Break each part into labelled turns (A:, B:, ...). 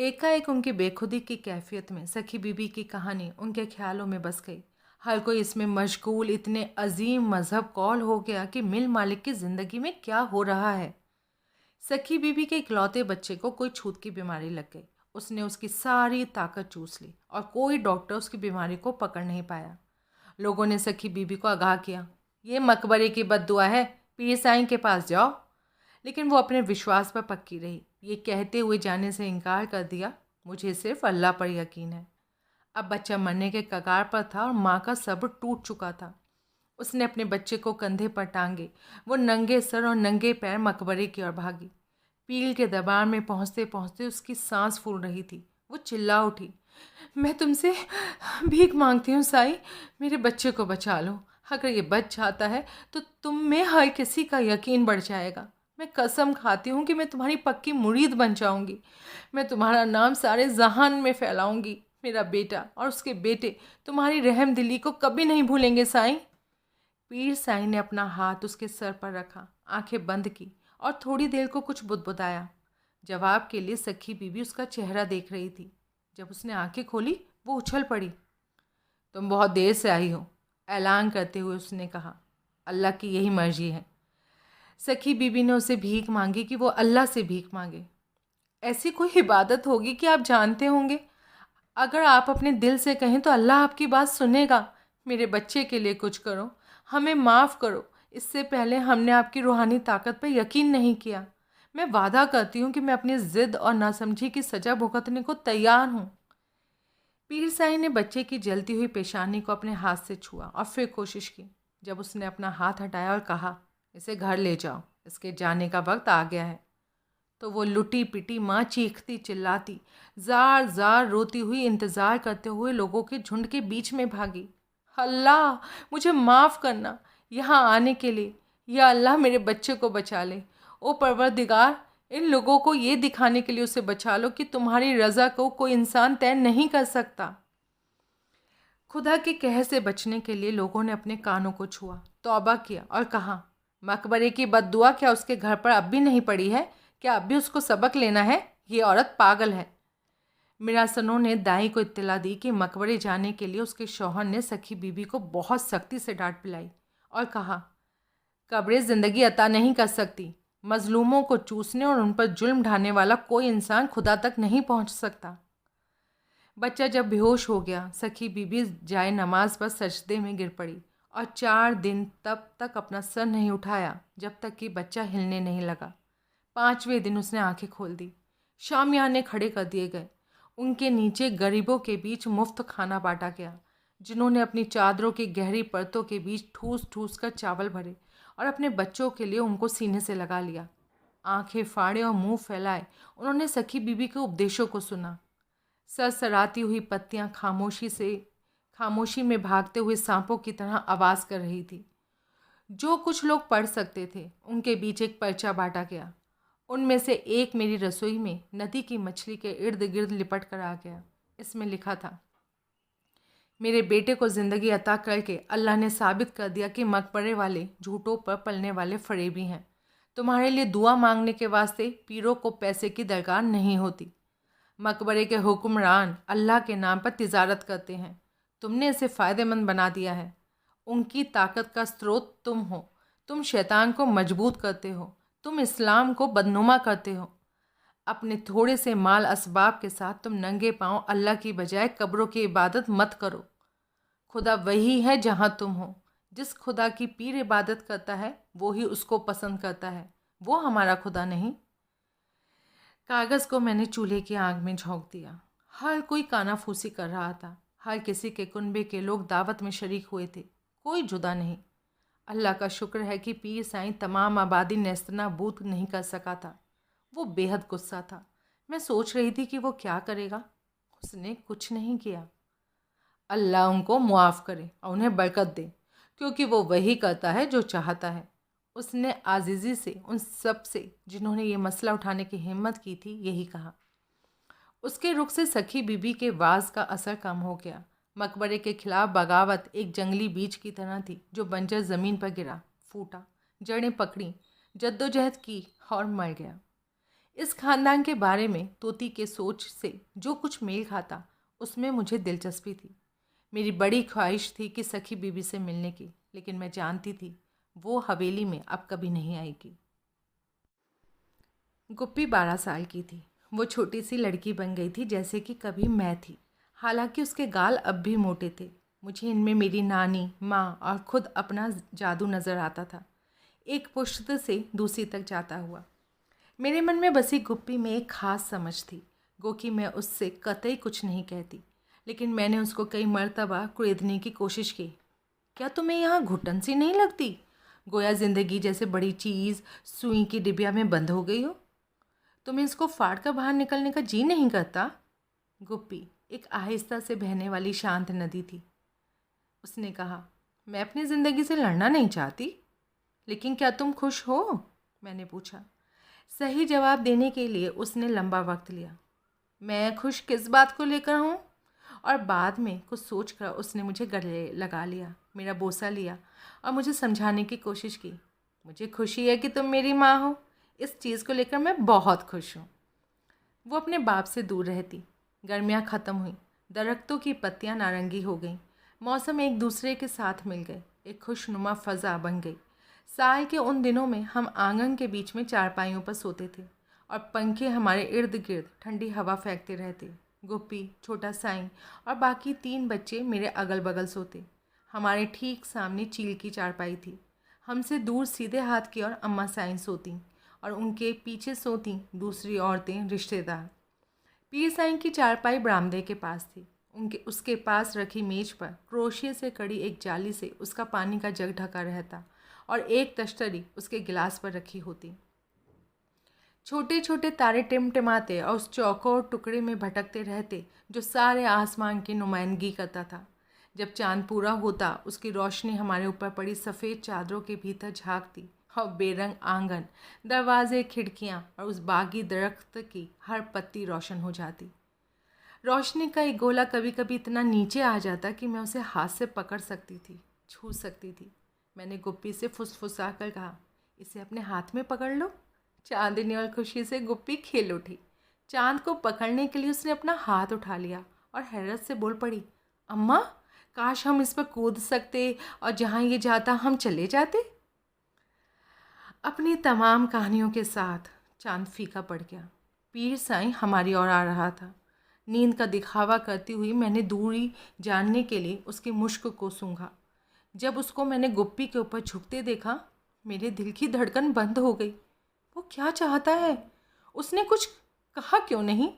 A: एकाएक उनकी बेखुदी की कैफियत में सखी बीबी की कहानी उनके ख्यालों में बस गई। हर कोई इसमें मशगूल इतने अजीम मजहब कौल हो गया कि मिल मालिक की ज़िंदगी में क्या हो रहा है। सखी बीबी के इकलौते बच्चे को कोई छूत की बीमारी लग गई। उसने उसकी सारी ताकत चूस ली और कोई डॉक्टर उसकी बीमारी को पकड़ नहीं पाया। लोगों ने सखी बीबी को आगाह किया, ये मकबरे की बद्दुआ है, पीर साईं के पास जाओ। लेकिन वो अपने विश्वास पर पक्की रही। ये कहते हुए जाने से इनकार कर दिया, मुझे सिर्फ अल्लाह पर यकीन है। अब बच्चा मरने के कगार पर था और माँ का सब्र टूट चुका था। उसने अपने बच्चे को कंधे पर टांगे वो नंगे सर और नंगे पैर मकबरे की ओर भागी। पील के दरबार में पहुँचते पहुँचते उसकी सांस फूल रही थी। वो चिल्ला उठी, मैं तुमसे भीख मांगती हूँ साईं, मेरे बच्चे को बचा लो। अगर ये बच जाता है तो तुम में हर किसी का यकीन बढ़ जाएगा। मैं कसम खाती हूँ कि मैं तुम्हारी पक्की मुरीद बन जाऊँगी। मैं तुम्हारा नाम सारे जहान में फैलाऊँगी। मेरा बेटा और उसके बेटे तुम्हारी रहम दिली को कभी नहीं भूलेंगे साईं। पीर साईं ने अपना हाथ उसके सर पर रखा, आंखें बंद की और थोड़ी देर को कुछ बुदबुदाया। जवाब के लिए सखी बीबी उसका चेहरा देख रही थी। जब उसने आंखें खोली वो उछल पड़ी। तुम बहुत देर से आई हो, ऐलान करते हुए उसने कहा, अल्लाह की यही मर्जी है। सखी बीबी ने उसे भीख मांगी कि वो अल्लाह से भीख मांगे। ऐसी कोई इबादत होगी कि आप जानते होंगे? अगर आप अपने दिल से कहें तो अल्लाह आपकी बात सुनेगा। मेरे बच्चे के लिए कुछ करो, हमें माफ़ करो। इससे पहले हमने आपकी रूहानी ताकत पर यकीन नहीं किया। मैं वादा करती हूँ कि मैं अपनी ज़िद और नासमझी की सज़ा भुगतने को तैयार हूँ। पीर साईं ने बच्चे की जलती हुई पेशानी को अपने हाथ से छुआ और फिर कोशिश की। जब उसने अपना हाथ हटाया और कहा, इसे घर ले जाओ, इसके जाने का वक्त आ गया है, तो वो लुटी पिटी माँ चीखती चिल्लाती जार जार रोती हुई इंतज़ार करते हुए लोगों के झुंड के बीच में भागी। अल्लाह, मुझे माफ़ करना यहाँ आने के लिए। या अल्लाह, मेरे बच्चे को बचा ले। ओ परवरदिगार, इन लोगों को ये दिखाने के लिए उसे बचा लो कि तुम्हारी रज़ा को कोई इंसान तय नहीं कर सकता। खुदा के कहर से बचने के लिए लोगों ने अपने कानों को छुआ, तौबा किया और कहा, मकबरे की बद्दुआ क्या उसके घर पर अब भी नहीं पड़ी है? क्या अब भी उसको सबक लेना है? ये औरत पागल है। मिरासनों ने दाई को इत्तला दी कि मकबरे जाने के लिए उसके शौहर ने सखी बीबी को बहुत सख्ती से डांट पिलाई और कहा, कब्रें ज़िंदगी अता नहीं कर सकती। मजलूमों को चूसने और उन पर जुल्म ढाने वाला कोई इंसान खुदा तक नहीं पहुंच सकता। बच्चा जब बेहोश हो गया, सखी बीबी जाए नमाज पर सजदे में गिर पड़ी और 4 दिन तब तक अपना सर नहीं उठाया जब तक कि बच्चा हिलने नहीं लगा। 5वें दिन उसने आंखें खोल दी। शामियाने खड़े कर दिए गए। उनके नीचे गरीबों के बीच मुफ्त खाना बांटा गया, जिन्होंने अपनी चादरों की गहरी परतों के बीच ठूस ठूस कर चावल भरे और अपने बच्चों के लिए उनको सीने से लगा लिया। आंखें फाड़े और मुंह फैलाए उन्होंने सखी बीबी के उपदेशों को सुना। सरसराती हुई पत्तियां खामोशी में भागते हुए सांपों की तरह आवाज़ कर रही थी। जो कुछ लोग पढ़ सकते थे उनके बीच एक पर्चा बांटा गया। उनमें से एक मेरी रसोई में नदी की मछली के इर्द गिर्द लिपट कर आ गया। इसमें लिखा था, मेरे बेटे को ज़िंदगी अता करके अल्लाह ने साबित कर दिया कि मकबरे वाले झूठों पर पलने वाले फरेबी हैं। तुम्हारे लिए दुआ मांगने के वास्ते पीरों को पैसे की दरकार नहीं होती। मकबरे के हुक्मरान अल्लाह के नाम पर तिजारत करते हैं। तुमने इसे फ़ायदेमंद बना दिया है। उनकी ताकत का स्रोत तुम हो। तुम शैतान को मजबूत करते हो। तुम इस्लाम को बदनुमा करते हो। अपने थोड़े से माल असबाब के साथ तुम नंगे पांव अल्लाह की बजाय कब्रों की इबादत मत करो। खुदा वही है जहां तुम हो। जिस खुदा की पीर इबादत करता है वो ही उसको पसंद करता है, वो हमारा खुदा नहीं। कागज़ को मैंने चूल्हे की आग में झोंक दिया। हर कोई कानाफूसी कर रहा था। हर किसी के कुनबे के लोग दावत में शरीक हुए थे, कोई जुदा नहीं। अल्लाह का शुक्र है कि पीर साईं तमाम आबादी नेस्तनाबूद नहीं कर सका था। वो बेहद गुस्सा था। मैं सोच रही थी कि वो क्या करेगा। उसने कुछ नहीं किया। अल्लाह उनको मुआफ़ करे और उन्हें बरकत दे, क्योंकि वो वही करता है जो चाहता है। उसने आजिज़ी से उन सब से जिन्होंने ये मसला उठाने की हिम्मत की थी यही कहा। उसके रुख से सखी बीबी के वाज का असर कम हो गया। मकबरे के खिलाफ बगावत एक जंगली बीज की तरह थी जो बंजर ज़मीन पर गिरा, फूटा, जड़ें पकड़ी, जद्दोजहद की और मर गया। इस खानदान के बारे में तोती के सोच से जो कुछ मेल खाता उसमें मुझे दिलचस्पी थी। मेरी बड़ी ख्वाहिश थी कि सखी बीबी से मिलने की, लेकिन मैं जानती थी वो हवेली में अब कभी नहीं आएगी। गुप्पी 12 साल की थी। वो छोटी सी लड़की बन गई थी जैसे कि कभी मैं थी। हालांकि उसके गाल अब भी मोटे थे। मुझे इनमें मेरी नानी, माँ और खुद अपना जादू नज़र आता था, एक पुश्त से दूसरी तक जाता हुआ। मेरे मन में बसी गुप्पी में एक ख़ास समझ थी। गो कि मैं उससे कतई कुछ नहीं कहती, लेकिन मैंने उसको कई मर्तबा कुरेदने की कोशिश की। क्या तुम्हें यहाँ घुटन सी नहीं लगती? गोया ज़िंदगी जैसे बड़ी चीज़ सुई की डिबिया में बंद हो गई हो। तुम्हें इसको फाड़ कर बाहर निकलने का जी नहीं करता? गुप्पी एक आहिस्ता से बहने वाली शांत नदी थी। उसने कहा, मैं अपनी ज़िंदगी से लड़ना नहीं चाहती। लेकिन क्या तुम खुश हो? मैंने पूछा। सही जवाब देने के लिए उसने लंबा वक्त लिया। मैं खुश किस बात को लेकर हूँ? और बाद में कुछ सोचकर उसने मुझे गले लगा लिया, मेरा बोसा लिया और मुझे समझाने की कोशिश की। मुझे खुशी है कि तुम मेरी माँ हो। इस चीज़ को लेकर मैं बहुत खुश हूँ। वो अपने बाप से दूर रहती। गर्मियाँ ख़त्म हुई, दरख्तों की पत्तियाँ नारंगी हो गईं, मौसम एक दूसरे के साथ मिल गए, एक खुशनुमा फ़ज़ा बन गई। साल के उन दिनों में हम आंगन के बीच में चारपाइयों पर सोते थे और पंखे हमारे इर्द गिर्द ठंडी हवा फेंकते रहते। गुप्पी, छोटा साईं और बाकी 3 बच्चे मेरे अगल बगल सोते। हमारे ठीक सामने चील की चारपाई थी। हमसे दूर सीधे हाथ की ओर अम्मा साईं सोती और उनके पीछे सोती दूसरी औरतें रिश्तेदार। पीर साईं की चारपाई बरामदे के पास थी। उसके पास रखी मेज पर क्रोशिये से कड़ी एक जाली से उसका पानी का जग ढका रहता और एक तश्तरी उसके गिलास पर रखी होती। छोटे छोटे तारे टिमटिमाते और उस चौकोर टुकड़े में भटकते रहते जो सारे आसमान की नुमाइंदगी करता था। जब चांद पूरा होता उसकी रोशनी हमारे ऊपर पड़ी सफ़ेद चादरों के भीतर झांकती और बेरंग आंगन, दरवाजे, खिड़कियाँ और उस बागी दरख्त की हर पत्ती रोशन हो जाती। रोशनी का एक गोला कभी कभी इतना नीचे आ जाता कि मैं उसे हाथ से पकड़ सकती थी, छू सकती थी। मैंने गुप्पी से फुसफुसा कर कहा, इसे अपने हाथ में पकड़ लो। चांदनी और खुशी से गुप्पी खेल उठी। चांद को पकड़ने के लिए उसने अपना हाथ उठा लिया और हैरत से बोल पड़ी, अम्मा, काश हम इस पर कूद सकते और जहाँ ये जाता हम चले जाते। अपनी तमाम कहानियों के साथ चांद फीका पड़ गया। पीर साईं हमारी ओर आ रहा था। नींद का दिखावा करती हुई मैंने दूरी जानने के लिए उसकी मुश्क को सूंघा। जब उसको मैंने गुप्पी के ऊपर झुकते देखा, मेरे दिल की धड़कन बंद हो गई। वो क्या चाहता है? उसने कुछ कहा क्यों नहीं?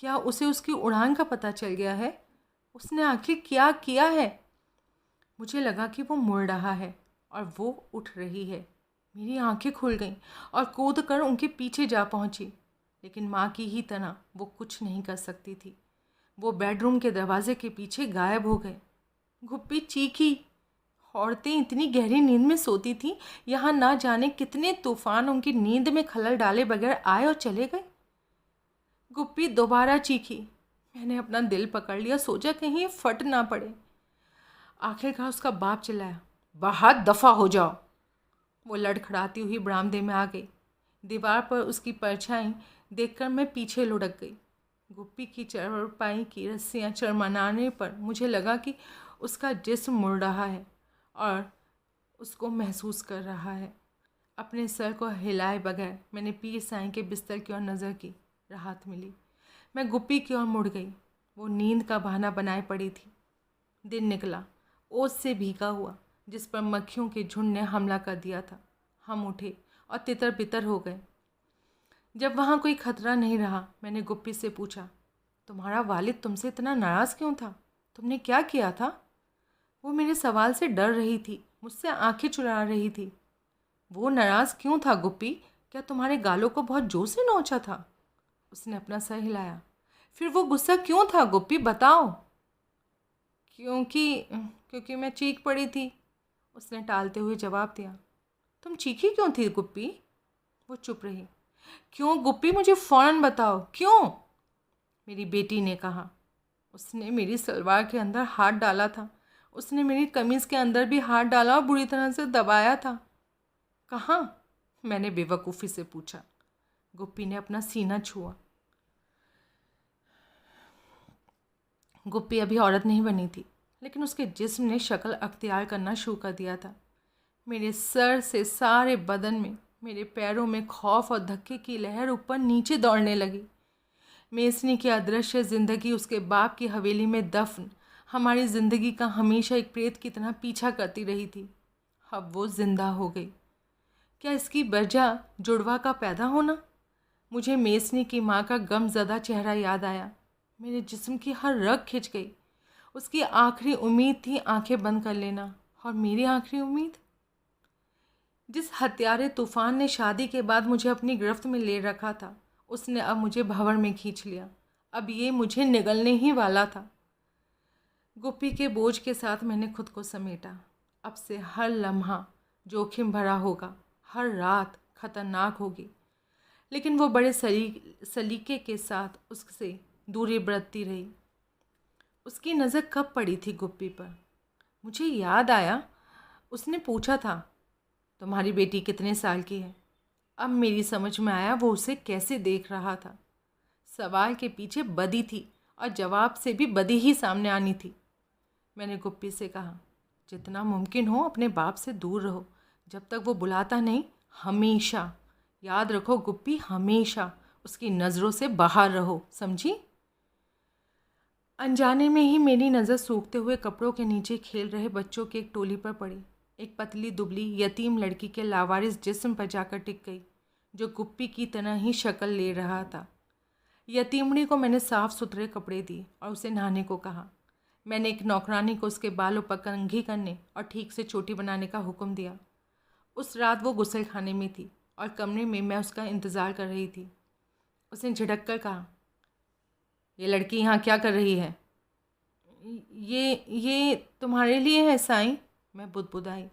A: क्या उसे उसकी उड़ान का पता चल गया है? उसने आखिर क्या किया है? मुझे लगा कि वो मुड़ रहा है और वो उठ रही है। मेरी आंखें खुल गईं और कूद कर उनके पीछे जा पहुंची, लेकिन माँ की ही तरह वो कुछ नहीं कर सकती थी। वो बेडरूम के दरवाजे के पीछे गायब हो गए। गुप्पी चीखी। औरतें इतनी गहरी नींद में सोती थीं, यहाँ ना जाने कितने तूफान उनकी नींद में खलल डाले बगैर आए और चले गए। गुप्पी दोबारा चीखी। मैंने अपना दिल पकड़ लिया, सोचा कहीं ये फट ना पड़े। आखिरकार उसका बाप चिल्लाया, बाहर दफ़ा हो जाओ। वो लड़खड़ाती हुई बरामदे में आ गई। दीवार पर उसकी परछाई देखकर मैं पीछे लुढ़क गई। गुप्पी की चारपाई की रस्सियाँ चरमराने पर मुझे लगा कि उसका जिस्म मुड़ रहा है और उसको महसूस कर रहा है। अपने सर को हिलाए बगैर मैंने पीर साईं के बिस्तर की ओर नज़र की। राहत मिली। मैं गुप्पी की ओर मुड़ गई। वो नींद का बहाना बनाए पड़ी थी। दिन निकला, ओस से भीगा हुआ, जिस पर मक्खियों के झुंड ने हमला कर दिया था। हम उठे और तितर बितर हो गए। जब वहाँ कोई खतरा नहीं रहा, मैंने गुप्पी से पूछा, तुम्हारा वालिद तुमसे इतना नाराज़ क्यों था? तुमने क्या किया था? वो मेरे सवाल से डर रही थी, मुझसे आंखें चुरा रही थी। वो नाराज़ क्यों था गुप्पी? क्या तुम्हारे गालों को बहुत जोर से नोचा था? उसने अपना सर हिलाया। फिर वो गुस्सा क्यों था गुप्पी, बताओ। क्योंकि मैं चीख पड़ी थी, उसने टालते हुए जवाब दिया। तुम चीखी क्यों थी गुप्पी? वो चुप रही। क्यों गुप्पी, मुझे फ़ौरन बताओ, क्यों? मेरी बेटी ने कहा। उसने मेरी सलवार के अंदर हाथ डाला था। उसने मेरी कमीज़ के अंदर भी हाथ डाला और बुरी तरह से दबाया था। कहाँ? मैंने बेवकूफ़ी से पूछा। गुप्पी ने अपना सीना छुआ। गुप्पी अभी औरत नहीं बनी थी, लेकिन उसके जिस्म ने शक्ल अख्तियार करना शुरू कर दिया था। मेरे सर से सारे बदन में, मेरे पैरों में खौफ और धक्के की लहर ऊपर नीचे दौड़ने लगी। मेसनी की अदृश्य जिंदगी, उसके बाप की हवेली में दफन, हमारी ज़िंदगी का हमेशा एक प्रेत की तरह पीछा करती रही थी। अब वो जिंदा हो गई। क्या इसकी वजह जुड़वा का पैदा होना? मुझे मेसनी की माँ का गमज़दा चेहरा याद आया। मेरे जिस्म की हर रग खिंच गई। उसकी आखिरी उम्मीद थी आंखें बंद कर लेना, और मेरी आखिरी उम्मीद? जिस हत्यारे तूफान ने शादी के बाद मुझे अपनी गिरफ्त में ले रखा था, उसने अब मुझे भंवर में खींच लिया। अब ये मुझे निगलने ही वाला था। गुप्पी के बोझ के साथ मैंने खुद को समेटा। अब से हर लम्हा जोखिम भरा होगा, हर रात खतरनाक होगी, लेकिन वो बड़े सलीके के साथ उससे दूरी बरतती रही। उसकी नज़र कब पड़ी थी गुप्पी पर? मुझे याद आया, उसने पूछा था, तुम्हारी बेटी कितने साल की है? अब मेरी समझ में आया वो उसे कैसे देख रहा था। सवाल के पीछे बदी थी, और जवाब से भी बदी ही सामने आनी थी। मैंने गुप्पी से कहा, जितना मुमकिन हो अपने बाप से दूर रहो, जब तक वो बुलाता नहीं। हमेशा याद रखो गुप्पी, हमेशा उसकी नज़रों से बाहर रहो, समझी? अनजाने में ही मेरी नज़र सूखते हुए कपड़ों के नीचे खेल रहे बच्चों की एक टोली पर पड़ी। एक पतली दुबली यतीम लड़की के लावारिस जिस्म पर जाकर टिक गई, जो गुप्पी की तरह ही शक्ल ले रहा था। यतीमड़ी को मैंने साफ़ सुथरे कपड़े दिए और उसे नहाने को कहा। मैंने एक नौकरानी को उसके बालों पर कंघी करने और ठीक से चोटी बनाने का हुक्म दिया। उस रात वो गुस्ल खाने में थी और कमरे में मैं उसका इंतज़ार कर रही थी। उसने झिड़क कर कहा, ये लड़की यहाँ क्या कर रही है? ये तुम्हारे लिए है साईं, मैं बुदबुदाई।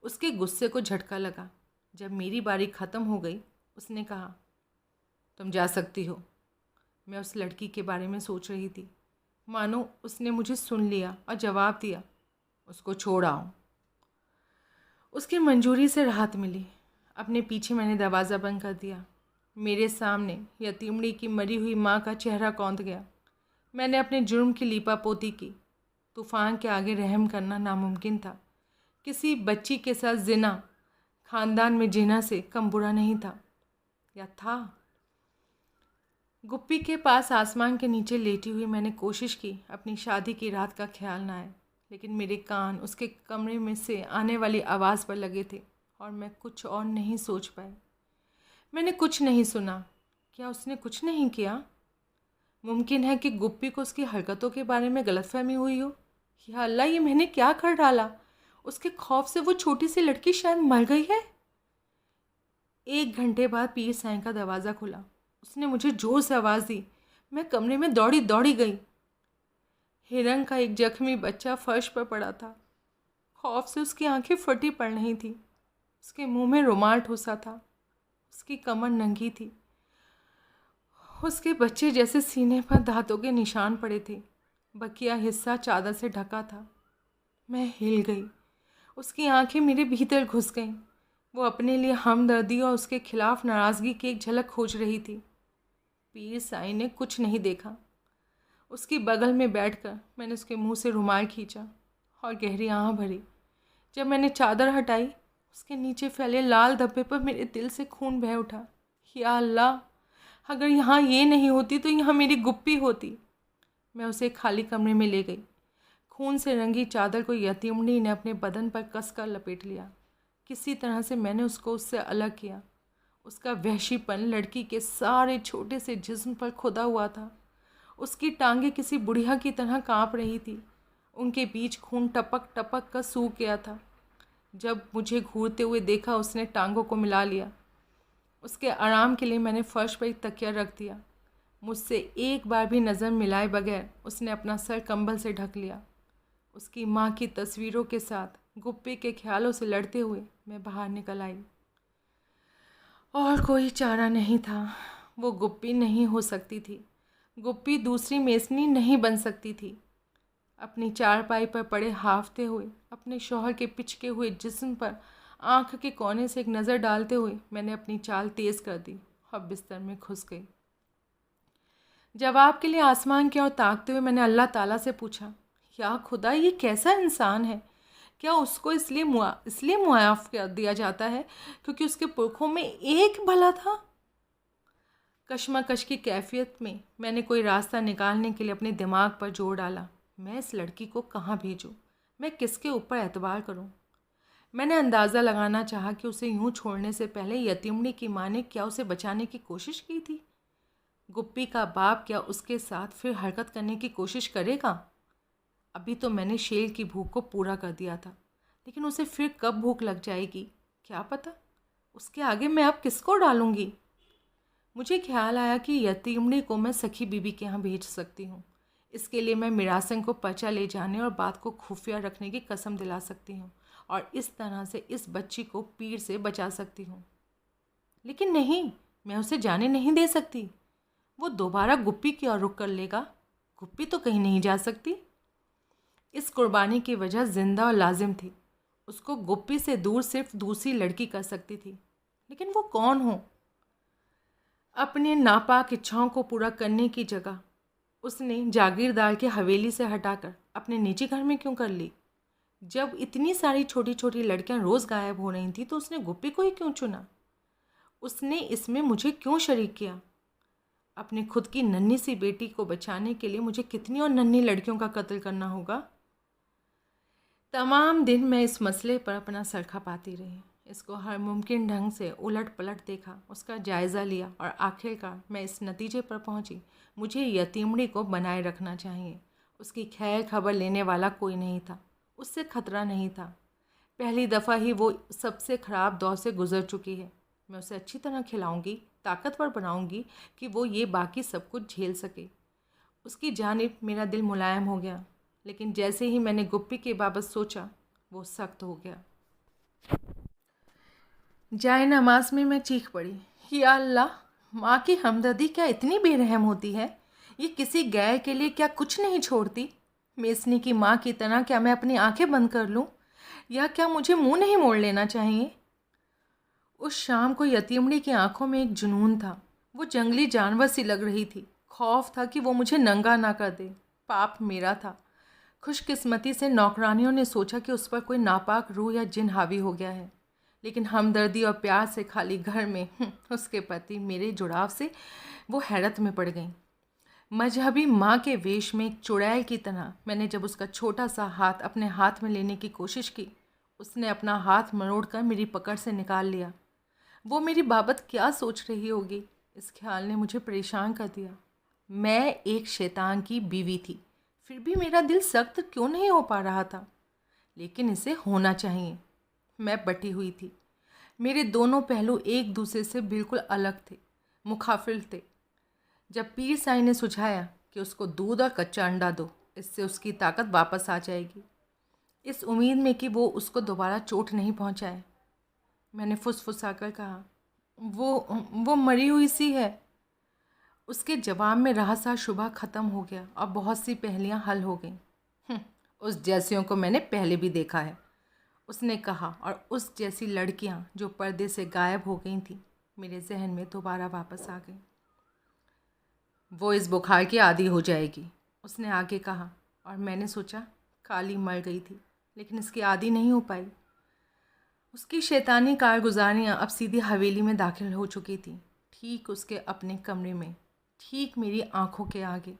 A: उसके गुस्से को झटका लगा। जब मेरी बारी ख़त्म हो गई, उसने कहा, तुम जा सकती हो। मैं उस लड़की के बारे में सोच रही थी, मानो उसने मुझे सुन लिया और जवाब दिया, उसको छोड़ आओ। उसकी मंजूरी से राहत मिली। अपने पीछे मैंने दरवाज़ा बंद कर दिया। मेरे सामने यतीमड़ी की मरी हुई माँ का चेहरा कौंध गया। मैंने अपने जुर्म की लीपापोती की। तूफ़ान के आगे रहम करना नामुमकिन था। किसी बच्ची के साथ जिना ख़ानदान में जिना से कम बुरा नहीं था, या था? गुप्पी के पास आसमान के नीचे लेटी हुई मैंने कोशिश की अपनी शादी की रात का ख्याल ना आए, लेकिन मेरे कान उसके कमरे में से आने वाली आवाज़ पर लगे थे और मैं कुछ और नहीं सोच पाई। मैंने कुछ नहीं सुना। क्या उसने कुछ नहीं किया? मुमकिन है कि गुप्पी को उसकी हरकतों के बारे में गलतफहमी हुई हो। या अल्लाह, ये मैंने क्या कर डाला? उसके खौफ से वो छोटी सी लड़की शायद मर गई है। 1 घंटे बाद पीर साईं का दरवाज़ा खुला। उसने मुझे जोर से आवाज़ दी। मैं कमरे में दौड़ी दौड़ी गई। हिरन का एक जख्मी बच्चा फर्श पर पड़ा था। खौफ से उसकी आंखें फटी पड़ रही थी। उसके मुंह में रुमाल ठूसा था। उसकी कमर नंगी थी। उसके बच्चे जैसे सीने पर दांतों के निशान पड़े थे। बकिया हिस्सा चादर से ढका था। मैं हिल गई। उसकी आंखें मेरे भीतर घुस गईं। वो अपने लिए हमदर्दी और उसके खिलाफ नाराज़गी की एक झलक खोज रही थी। पीर साईं ने कुछ नहीं देखा। उसकी बगल में बैठकर मैंने उसके मुंह से रुमाल खींचा और गहरी आह भरी। जब मैंने चादर हटाई, उसके नीचे फैले लाल धब्बे पर मेरे दिल से खून बह उठा। या अल्लाह, अगर यहाँ ये नहीं होती तो यहाँ मेरी गुप्पी होती। मैं उसे खाली कमरे में ले गई। खून से रंगी चादर को यतीमड़ी ने अपने बदन पर कसकर लपेट लिया। किसी तरह से मैंने उसको उससे अलग किया। उसका वहशीपन लड़की के सारे छोटे से जिस्म पर खुदा हुआ था। उसकी टांगें किसी बुढ़िया की तरह काँप रही थी। उनके बीच खून टपक टपक कर सूख गया था। जब मुझे घूरते हुए देखा, उसने टांगों को मिला लिया। उसके आराम के लिए मैंने फर्श पर एक तकिया रख दिया। मुझसे एक बार भी नज़र मिलाए बगैर उसने अपना सर कंबल से ढक लिया। उसकी माँ की तस्वीरों के साथ गुप्पी के ख्यालों से लड़ते हुए मैं बाहर निकल आई। और कोई चारा नहीं था। वो गुप्पी नहीं हो सकती थी। गुप्पी दूसरी मेसनी नहीं बन सकती थी। अपनी चारपाई पर पड़े हाफते हुए अपने शौहर के पिचके हुए जिस्म पर आँख के कोने से एक नज़र डालते हुए मैंने अपनी चाल तेज़ कर दी और बिस्तर में घुस गई। जवाब के लिए आसमान की ओर ताकते हुए मैंने अल्लाह ताला से पूछा, या खुदा, ये कैसा इंसान है? क्या उसको इसलिए मुआफ़ कर दिया जाता है क्योंकि उसके पुरखों में एक भला था? कशमकश की कैफियत में मैंने कोई रास्ता निकालने के लिए अपने दिमाग पर जोर डाला। मैं इस लड़की को कहाँ भेजूँ? मैं किसके ऊपर एतबार करूँ? मैंने अंदाज़ा लगाना चाहा कि उसे यूं छोड़ने से पहले यतीमनी की माँ ने क्या उसे बचाने की कोशिश की थी। गुप्पी का बाप क्या उसके साथ फिर हरकत करने की कोशिश करेगा? अभी तो मैंने शेर की भूख को पूरा कर दिया था, लेकिन उसे फिर कब भूख लग जाएगी क्या पता। उसके आगे मैं अब किसको डालूंगी? मुझे ख्याल आया कि यतीमड़ी को मैं सखी बीबी के यहाँ भेज सकती हूँ। इसके लिए मैं मिरासन को पर्चा ले जाने और बात को खुफिया रखने की कसम दिला सकती हूँ और इस तरह से इस बच्ची को पीड़ से बचा सकती हूँ। लेकिन नहीं, मैं उसे जाने नहीं दे सकती। वो दोबारा गुप्पी की ओर रुख कर लेगा। गुप्पी तो कहीं नहीं जा सकती। इस कुर्बानी की वजह जिंदा और लाजिम थी। उसको गुप्पी से दूर सिर्फ दूसरी लड़की कर सकती थी। लेकिन वो कौन हो? अपने नापाक इच्छाओं को पूरा करने की जगह उसने जागीरदार की हवेली से हटाकर अपने निजी घर में क्यों कर ली? जब इतनी सारी छोटी छोटी लड़कियां रोज़ गायब हो रही थी तो उसने गुप्पी को ही क्यों चुना? उसने इसमें मुझे क्यों शरीक किया? अपने खुद की नन्ही सी बेटी को बचाने के लिए मुझे कितनी और नन्ही लड़कियों का कत्ल करना होगा? तमाम दिन मैं इस मसले पर अपना सर खपाती रही। इसको हर मुमकिन ढंग से उलट पलट देखा, उसका जायज़ा लिया और आखिरकार मैं इस नतीजे पर पहुंची, मुझे यतीमड़ी को बनाए रखना चाहिए। उसकी खैर खबर लेने वाला कोई नहीं था, उससे खतरा नहीं था। पहली दफ़ा ही वो सबसे ख़राब दौर से गुज़र चुकी है। मैं उसे अच्छी तरह खिलाऊंगी, ताकतवर बनाऊंगी कि वो ये बाकी सब कुछ झेल सके। उसकी जानिब मेरा दिल मुलायम हो गया, लेकिन जैसे ही मैंने गुप्पी के बाबत सोचा वो सख्त हो गया। जाए नमाज में मैं चीख पड़ी, या अल्लाह, माँ की हमदर्दी क्या इतनी बेरहम होती है? ये किसी गैर के लिए क्या कुछ नहीं छोड़ती? मेसनी की माँ की तरह क्या मैं अपनी आंखें बंद कर लूँ, या क्या मुझे मुंह नहीं मोड़ लेना चाहिए? उस शाम को यतीमड़ी की आंखों में एक जुनून था। वो जंगली जानवर सी लग रही थी। खौफ था कि वो मुझे नंगा ना कर दे। पाप मेरा था। खुशकिस्मती से नौकरानियों ने सोचा कि उस पर कोई नापाक रूह या जिन हावी हो गया है, लेकिन हमदर्दी और प्यार से खाली घर में उसके पति मेरे जुड़ाव से वो हैरत में पड़ गईं। मजहबी माँ के वेश में एक चुड़ैल की तरह मैंने जब उसका छोटा सा हाथ अपने हाथ में लेने की कोशिश की, उसने अपना हाथ मरोड़कर मेरी पकड़ से निकाल लिया। वो मेरी बाबत क्या सोच रही होगी, इस ख्याल ने मुझे परेशान कर दिया। मैं एक शैतान की बीवी थी, फिर भी मेरा दिल सख्त क्यों नहीं हो पा रहा था? लेकिन इसे होना चाहिए। मैं बटी हुई थी। मेरे दोनों पहलू एक दूसरे से बिल्कुल अलग थे, मुखाफिल थे। जब पीर साईं ने सुझाया कि उसको दूध और कच्चा अंडा दो, इससे उसकी ताकत वापस आ जाएगी, इस उम्मीद में कि वो उसको दोबारा चोट नहीं पहुंचाए, मैंने फुसफुसाकर कहा, वो मरी हुई सी है। उसके जवाब में रहसा शुबा ख़त्म हो गया और बहुत सी पहेलियां हल हो गईं। उस जैसियों को मैंने पहले भी देखा है, उसने कहा, और उस जैसी लड़कियां जो पर्दे से गायब हो गई थीं मेरे जहन में दोबारा वापस आ गईं। वो इस बुखार की आदी हो जाएगी, उसने आगे कहा, और मैंने सोचा काली मर गई थी, लेकिन इसकी आदी नहीं हो पाई। उसकी शैतानी कारगुजारियाँ अब सीधी हवेली में दाखिल हो चुकी थी, ठीक उसके अपने कमरे में, ठीक मेरी आंखों के आगे।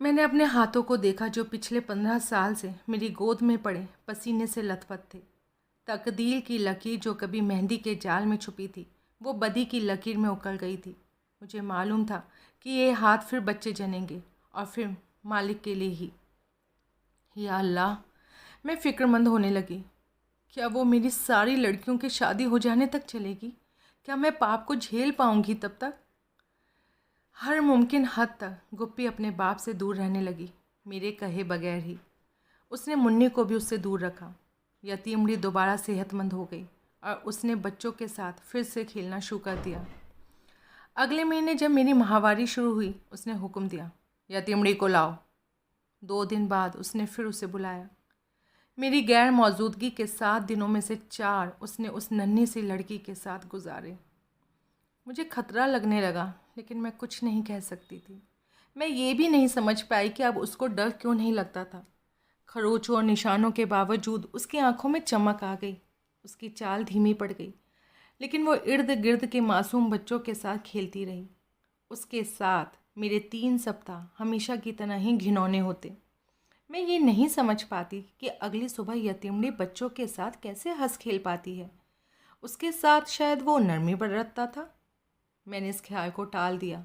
A: मैंने अपने हाथों को देखा जो पिछले 15 साल से मेरी गोद में पड़े पसीने से लथपथ थे। तकदीर की लकीर जो कभी मेहंदी के जाल में छुपी थी, वो बदी की लकीर में उकल गई थी। मुझे मालूम था कि ये हाथ फिर बच्चे जनेंगे, और फिर मालिक के लिए ही। या अल्लाह, मैं फ़िक्रमंद होने लगी। क्या वो मेरी सारी लड़कियों की शादी हो जाने तक चलेगी? क्या मैं पाप को झेल पाऊंगी तब तक? हर मुमकिन हद तक गुप्पी अपने बाप से दूर रहने लगी, मेरे कहे बगैर ही। उसने मुन्नी को भी उससे दूर रखा। यतीमड़ी दोबारा सेहतमंद हो गई और उसने बच्चों के साथ फिर से खेलना शुरू कर दिया। अगले महीने जब मेरी माहवारी शुरू हुई, उसने हुक्म दिया, यतीमड़ी को लाओ। 2 दिन बाद उसने फिर उसे बुलाया। मेरी गैर मौजूदगी के 7 दिनों में से 4 उसने उस नन्ही सी लड़की के साथ गुजारे। मुझे खतरा लगने लगा, लेकिन मैं कुछ नहीं कह सकती थी। मैं ये भी नहीं समझ पाई कि अब उसको डर क्यों नहीं लगता था। खरोचों और निशानों के बावजूद उसकी आंखों में चमक आ गई। उसकी चाल धीमी पड़ गई, लेकिन वो इर्द गिर्द के मासूम बच्चों के साथ खेलती रही। उसके साथ मेरे 3 सप्ताह हमेशा की तरह ही घिनौने होते। मैं ये नहीं समझ पाती कि अगली सुबह यतीमड़ी बच्चों के साथ कैसे हंस खेल पाती है। उसके साथ शायद वो नरमी बरतता था। मैंने इस ख्याल को टाल दिया।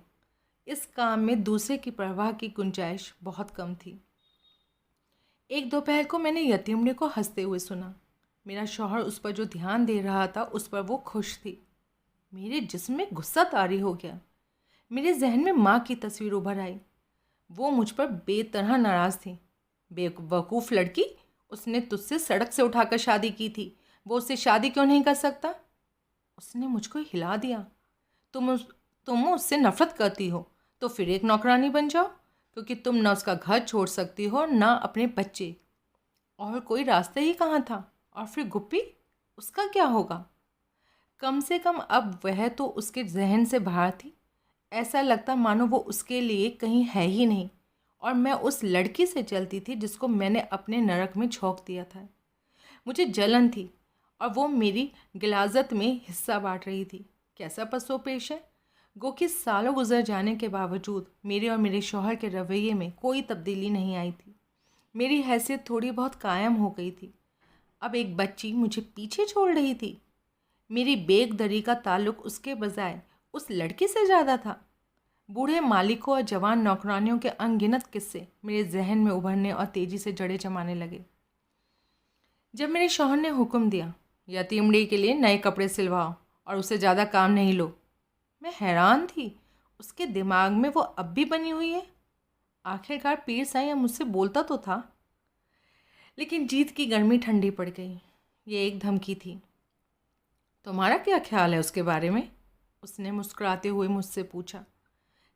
A: इस काम में दूसरे की परवाह की गुंजाइश बहुत कम थी। एक दोपहर को मैंने यतीमड़ी को हंसते हुए सुना। मेरा शौहर उस पर जो ध्यान दे रहा था उस पर वो खुश थी। मेरे जिस्म में गुस्सा तारी हो गया। मेरे जहन में माँ की तस्वीर उभर आई। वो मुझ पर बेतरह नाराज़ थी। बेवकूफ़ लड़की, उसने तुझसे सड़क से उठाकर शादी की थी, वो उससे शादी क्यों नहीं कर सकता? उसने मुझको हिला दिया। तुम उससे नफरत करती हो तो फिर एक नौकरानी बन जाओ, क्योंकि तुम ना उसका घर छोड़ सकती हो ना अपने बच्चे। और कोई रास्ता ही कहाँ था? और फिर गुप्पी, उसका क्या होगा? कम से कम अब वह तो उसके जहन से बाहर थी। ऐसा लगता मानो वो उसके लिए कहीं है ही नहीं, और मैं उस लड़की से चलती थी जिसको मैंने अपने नरक में झोंक दिया था। मुझे जलन थी और वो मेरी गिलाजत में हिस्सा बांट रही थी। कैसा पसोपेश है। गो कि सालों गुजर जाने के बावजूद मेरे और मेरे शौहर के रवैये में कोई तब्दीली नहीं आई थी। मेरी हैसियत थोड़ी बहुत कायम हो गई थी। अब एक बच्ची मुझे पीछे छोड़ रही थी। मेरी बेकदरी का ताल्लुक उसके बजाय उस लड़की से ज़्यादा था। बूढ़े मालिकों और जवान नौकरानियों के अनगिनत किस्से मेरे जहन में उभरने और तेज़ी से जड़ें जमाने लगे। जब मेरे शौहर ने हुक्म दिया, यतीमड़ी के लिए नए कपड़े सिलवाओ और उसे ज़्यादा काम नहीं लो, मैं हैरान थी। उसके दिमाग में वो अब भी बनी हुई है। आखिरकार पीर साईं मुझसे बोलता तो था। लेकिन जीत की गर्मी ठंडी पड़ गई। ये एक धमकी थी। तुम्हारा क्या ख्याल है उसके बारे में? उसने मुस्कुराते हुए मुझसे पूछा।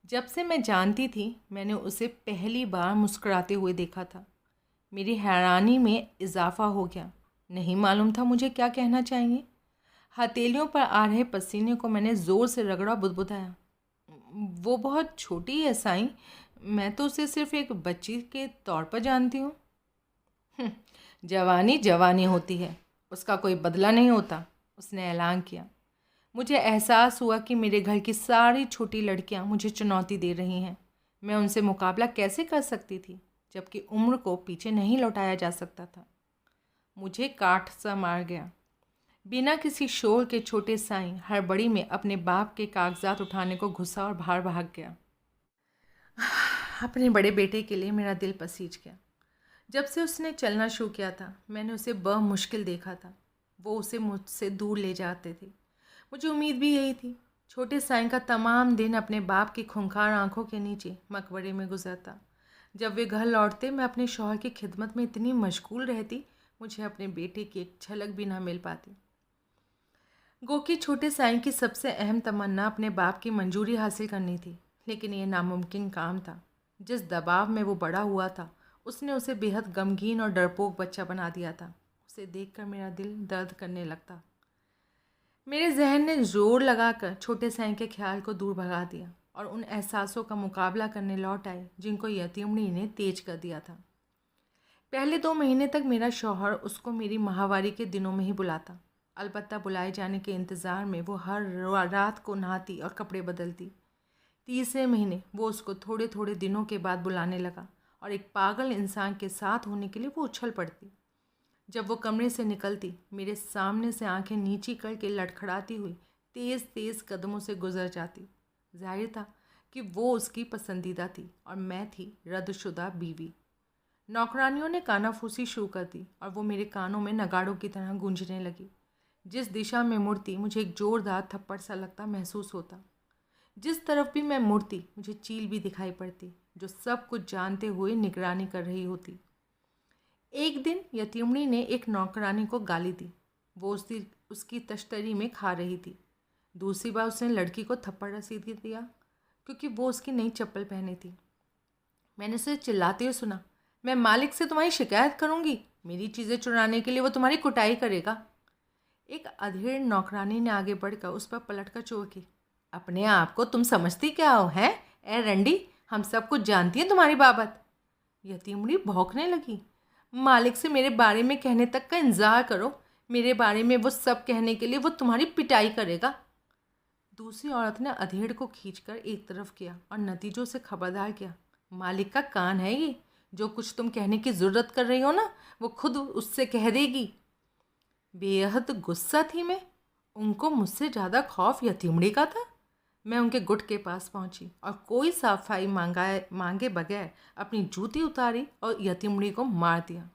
A: जब से मैं जानती थी मैंने उसे पहली बार मुस्कुराते हुए देखा था। मेरी हैरानी में इजाफा हो गया। नहीं मालूम था मुझे क्या कहना चाहिए। हथेलियों पर आ रहे पसीने को मैंने ज़ोर से रगड़ा, बुदबुदाया। वो बहुत छोटी है साईं, मैं तो उसे सिर्फ एक बच्ची के तौर पर जानती हूँ। जवानी जवानी होती है, उसका कोई बदला नहीं होता, उसने ऐलान किया। मुझे एहसास हुआ कि मेरे घर की सारी छोटी लड़कियां मुझे चुनौती दे रही हैं। मैं उनसे मुकाबला कैसे कर सकती थी, जबकि उम्र को पीछे नहीं लौटाया जा सकता था। मुझे काठ सा मार गया। बिना किसी शोर के छोटे साईं हड़बड़ी में अपने बाप के कागजात उठाने को घुसा और बाहर भाग गया। अपने बड़े बेटे के लिए मेरा दिल पसीज गया। जब से उसने चलना शुरू किया था मैंने उसे मुश्किल देखा था। वो उसे मुझसे दूर ले जाते थे। मुझे उम्मीद भी यही थी। छोटे साईं का तमाम दिन अपने बाप की खूंखार आंखों के नीचे मकबरे में गुजरता। जब वे घर लौटते मैं अपने शौहर की खिदमत में इतनी मशगूल रहती, मुझे अपने बेटे की एक झलक भी ना मिल पाती। गो कि छोटे साईं की सबसे अहम तमन्ना अपने बाप की मंजूरी हासिल करनी थी, लेकिन ये नामुमकिन काम था। जिस दबाव में वो बड़ा हुआ था उसने उसे बेहद गमगीन और डरपोक बच्चा बना दिया था। उसे देखकर मेरा दिल दर्द करने लगता। मेरे जहन ने जोर लगाकर छोटे साईं के ख्याल को दूर भगा दिया और उन एहसासों का मुकाबला करने लौट आए जिनको यतीमड़ी ने तेज कर दिया था। पहले 2 महीने तक मेरा शौहर उसको मेरी माहवारी के दिनों में ही बुलाता। अलबत्ता बुलाए जाने के इंतज़ार में वो हर रात को नहाती और कपड़े बदलती। तीसरे महीने वो उसको थोड़े थोड़े दिनों के बाद बुलाने लगा और एक पागल इंसान के साथ होने के लिए वो उछल पड़ती। जब वो कमरे से निकलती मेरे सामने से आंखें नीची करके लड़खड़ाती हुई तेज़ तेज़ कदमों से गुजर जाती। जाहिर था कि वो उसकी पसंदीदा थी और मैं थी रद्दशुदा बीवी। नौकरानियों ने कानाफूसी शुरू कर दी और वो मेरे कानों में नगाड़ों की तरह गूंजने लगी। जिस दिशा में मुड़ती मुझे एक जोरदार थप्पड़ सा लगता महसूस होता। जिस तरफ भी मैं मुड़ती मुझे चील भी दिखाई पड़ती, जो सब कुछ जानते हुए निगरानी कर रही होती। एक दिन यतीमड़ी ने एक नौकरानी को गाली दी। वो उसकी तश्तरी में खा रही थी। दूसरी बार उसने लड़की को थप्पड़ रसीद दिया क्योंकि वो उसकी नई चप्पल पहनी थी। मैंने उसे चिल्लाते हुए सुना, मैं मालिक से तुम्हारी शिकायत करूंगी। मेरी चीज़ें चुराने के लिए वो तुम्हारी कुटाई करेगा। एक अधेड़ नौकरानी ने आगे बढ़कर उस पर पलट कर चोर की, अपने आप को तुम समझती क्या हो, हैं? ए रंडी, हम सब कुछ जानती हैं तुम्हारी बाबत। यतीमड़ी भौंकने लगी। मालिक से मेरे बारे में कहने तक का इंतजार करो। मेरे बारे में वो सब कहने के लिए वो तुम्हारी पिटाई करेगा। दूसरी औरत ने अधेड़ को खींचकर एक तरफ किया और नतीजों से खबरदार किया। मालिक का कान है ये, जो कुछ तुम कहने की ज़रूरत कर रही हो ना, वो खुद उससे कह देगी। बेहद गुस्सा थी मैं। उनको मुझसे ज़्यादा खौफ यतीमड़ी का था। मैं उनके गुट के पास पहुंची और कोई सफाई मांगे बगैर अपनी जूती उतारी और यतीमड़ी को मार दिया।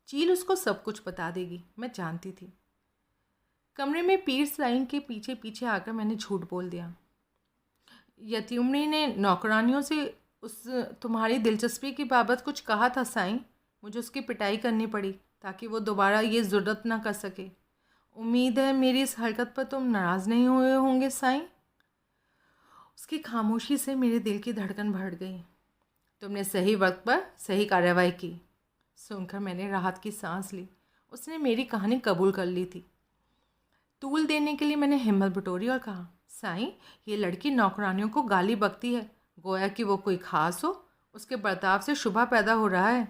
A: चील उसको सब कुछ बता देगी, मैं जानती थी। कमरे में पीर साईं के पीछे पीछे आकर मैंने झूठ बोल दिया। यतीमड़ी ने नौकरानियों से उस तुम्हारी दिलचस्पी की बाबत कुछ कहा था साईं। मुझे उसकी पिटाई करनी पड़ी ताकि वो दोबारा ये ज़रूरत ना कर सके। उम्मीद है मेरी इस हरकत पर तुम नाराज़ नहीं हुए होंगे साईं। उसकी खामोशी से मेरे दिल की धड़कन बढ़ गई। तुमने सही वक्त पर सही कार्रवाई की। सुनकर मैंने राहत की सांस ली। उसने मेरी कहानी कबूल कर ली थी। तूल देने के लिए मैंने हिम्मत बटोरी और कहा, साईं, ये लड़की नौकरानियों को गाली बकती है, गोया कि वो कोई खास हो। उसके बर्ताव से शुबा पैदा हो रहा है।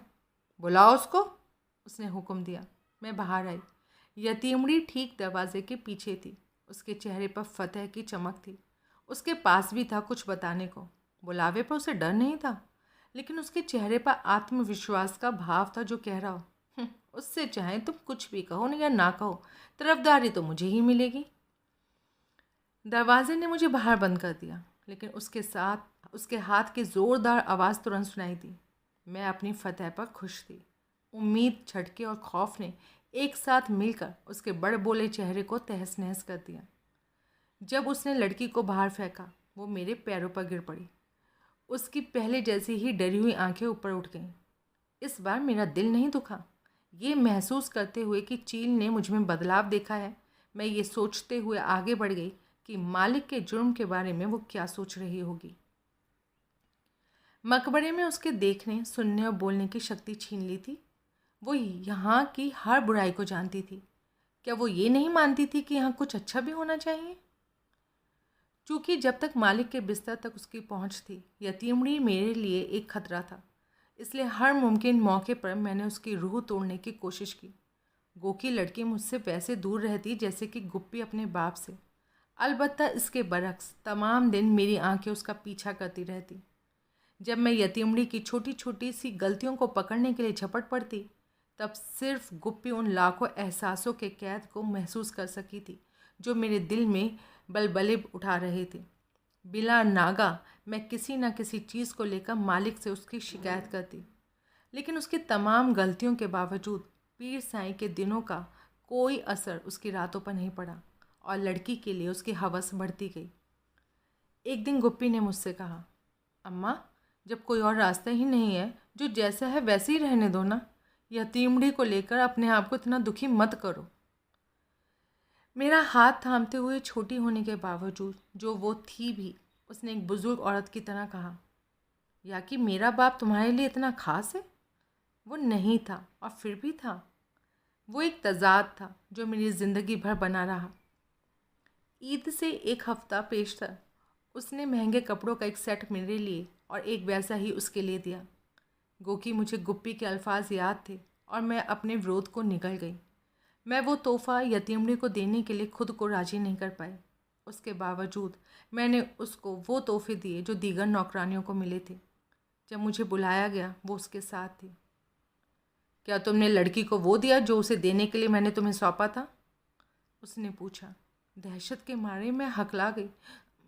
A: बुलाओ उसको, उसने हुक्म दिया। मैं बाहर आई। यतीमड़ी ठीक दरवाजे के पीछे थी। उसके चेहरे पर फतह की चमक थी। उसके पास भी था कुछ बताने को। बुलावे पर उसे डर नहीं था, लेकिन उसके चेहरे पर आत्मविश्वास का भाव था जो कह रहा हो, उससे चाहे तुम कुछ भी कहो या ना कहो, तरफदारी तो मुझे ही मिलेगी। दरवाजे ने मुझे बाहर बंद कर दिया, लेकिन उसके हाथ की ज़ोरदार आवाज़ तुरंत सुनाई दी। मैं अपनी फतह पर खुश थी। उम्मीद, झटके और खौफ ने एक साथ मिलकर उसके बड़ बोले चेहरे को तहस नहस कर दिया। जब उसने लड़की को बाहर फेंका, वो मेरे पैरों पर गिर पड़ी। उसकी पहले जैसी ही डरी हुई आंखें ऊपर उठ गईं। इस बार मेरा दिल नहीं दुखा। ये महसूस करते हुए कि चील ने मुझ में बदलाव देखा है, मैं ये सोचते हुए आगे बढ़ गई कि मालिक के जुर्म के बारे में वो क्या सोच रही होगी। मकबरे में उसके देखने, सुनने और बोलने की शक्ति छीन ली थी। वो यहाँ की हर बुराई को जानती थी। क्या वो ये नहीं मानती थी कि यहाँ कुछ अच्छा भी होना चाहिए? चूँकि जब तक मालिक के बिस्तर तक उसकी पहुँच थी, यतीमड़ी मेरे लिए एक खतरा था, इसलिए हर मुमकिन मौके पर मैंने उसकी रूह तोड़ने की कोशिश की। गोकी लड़की मुझसे वैसे दूर रहती जैसे कि गुप्पी अपने बाप से। अलबत्ता इसके बरक्स तमाम दिन मेरी आंखें उसका पीछा करती रहती। जब मैं यतीमड़ी की छोटी छोटी सी गलतियों को पकड़ने के लिए झपट पड़ती, तब सिर्फ गुप्पी उन लाखों एहसासों के कैद को महसूस कर सकी थी जो मेरे दिल में बलबले उठा रहे थे। बिला नागा मैं किसी न किसी चीज़ को लेकर मालिक से उसकी शिकायत करती, लेकिन उसकी तमाम गलतियों के बावजूद पीर साईं के दिनों का कोई असर उसकी रातों पर नहीं पड़ा और लड़की के लिए उसकी हवस बढ़ती गई। एक दिन गुप्पी ने मुझसे कहा, अम्मा, जब कोई और रास्ता ही नहीं है, जो जैसा है वैसे ही रहने दो ना। यतीमड़ी को लेकर अपने आप को इतना दुखी मत करो। मेरा हाथ थामते हुए छोटी होने के बावजूद जो वो थी भी, उसने एक बुज़ुर्ग औरत की तरह कहा, या कि मेरा बाप तुम्हारे लिए इतना खास है? वो नहीं था और फिर भी था। वो एक तज़ाद था जो मेरी ज़िंदगी भर बना रहा। ईद से एक हफ्ता पेश था। उसने महंगे कपड़ों का एक सेट मेरे लिए और एक वैसा ही उसके लिए दिया। गोकी मुझे गुप्पी के अल्फाज याद थे और मैं अपने विरोध को निगल गई। मैं वो तोहफ़ा यतीमड़ी को देने के लिए खुद को राज़ी नहीं कर पाई। उसके बावजूद मैंने उसको वो तोहफ़े दिए जो दीगर नौकरानियों को मिले थे। जब मुझे बुलाया गया, वो उसके साथ थी। क्या तुमने लड़की को वो दिया जो उसे देने के लिए मैंने तुम्हें सौंपा था? उसने पूछा। दहशत के मारे मैं हकला गई।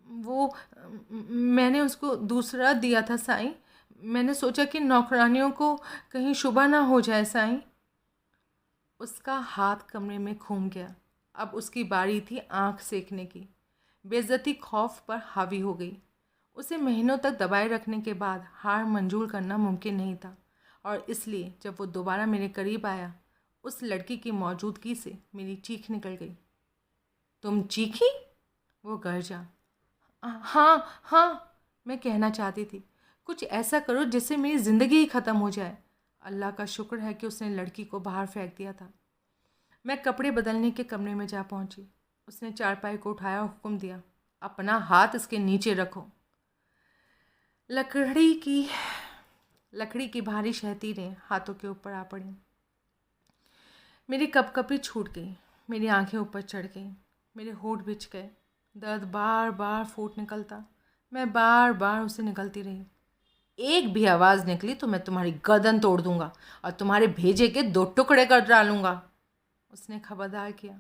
A: वो मैंने उसको दूसरा दिया था साईं। मैंने सोचा कि नौकरानियों को कहीं शुबा ना हो जाए साईं। उसका हाथ कमरे में घूम गया। अब उसकी बारी थी आंख सेकने की। बेइज्जती खौफ पर हावी हो गई। उसे महीनों तक दबाए रखने के बाद हार मंजूर करना मुमकिन नहीं था, और इसलिए जब वो दोबारा मेरे करीब आया, उस लड़की की मौजूदगी से मेरी चीख निकल गई। तुम चीखी? वो गरजा। हाँ हाँ, मैं कहना चाहती थी, कुछ ऐसा करो जिससे मेरी ज़िंदगी ही ख़त्म हो जाए। अल्लाह का शुक्र है कि उसने लड़की को बाहर फेंक दिया था। मैं कपड़े बदलने के कमरे में जा पहुंची। उसने चारपाई को उठाया और हुक्म दिया, अपना हाथ इसके नीचे रखो। लकड़ी की भारी शहतीरें हाथों के ऊपर आ पड़ी। मेरी कपकपी छूट गई, मेरी आंखें ऊपर चढ़ गईं, मेरे होंठ बिछ गए। दर्द बार बार फूट निकलता, मैं बार बार उसे निकलती रही। एक भी आवाज़ निकली तो मैं तुम्हारी गर्दन तोड़ दूंगा और तुम्हारे भेजे के 2 टुकड़े कर डालूंगा, उसने खबरदार किया।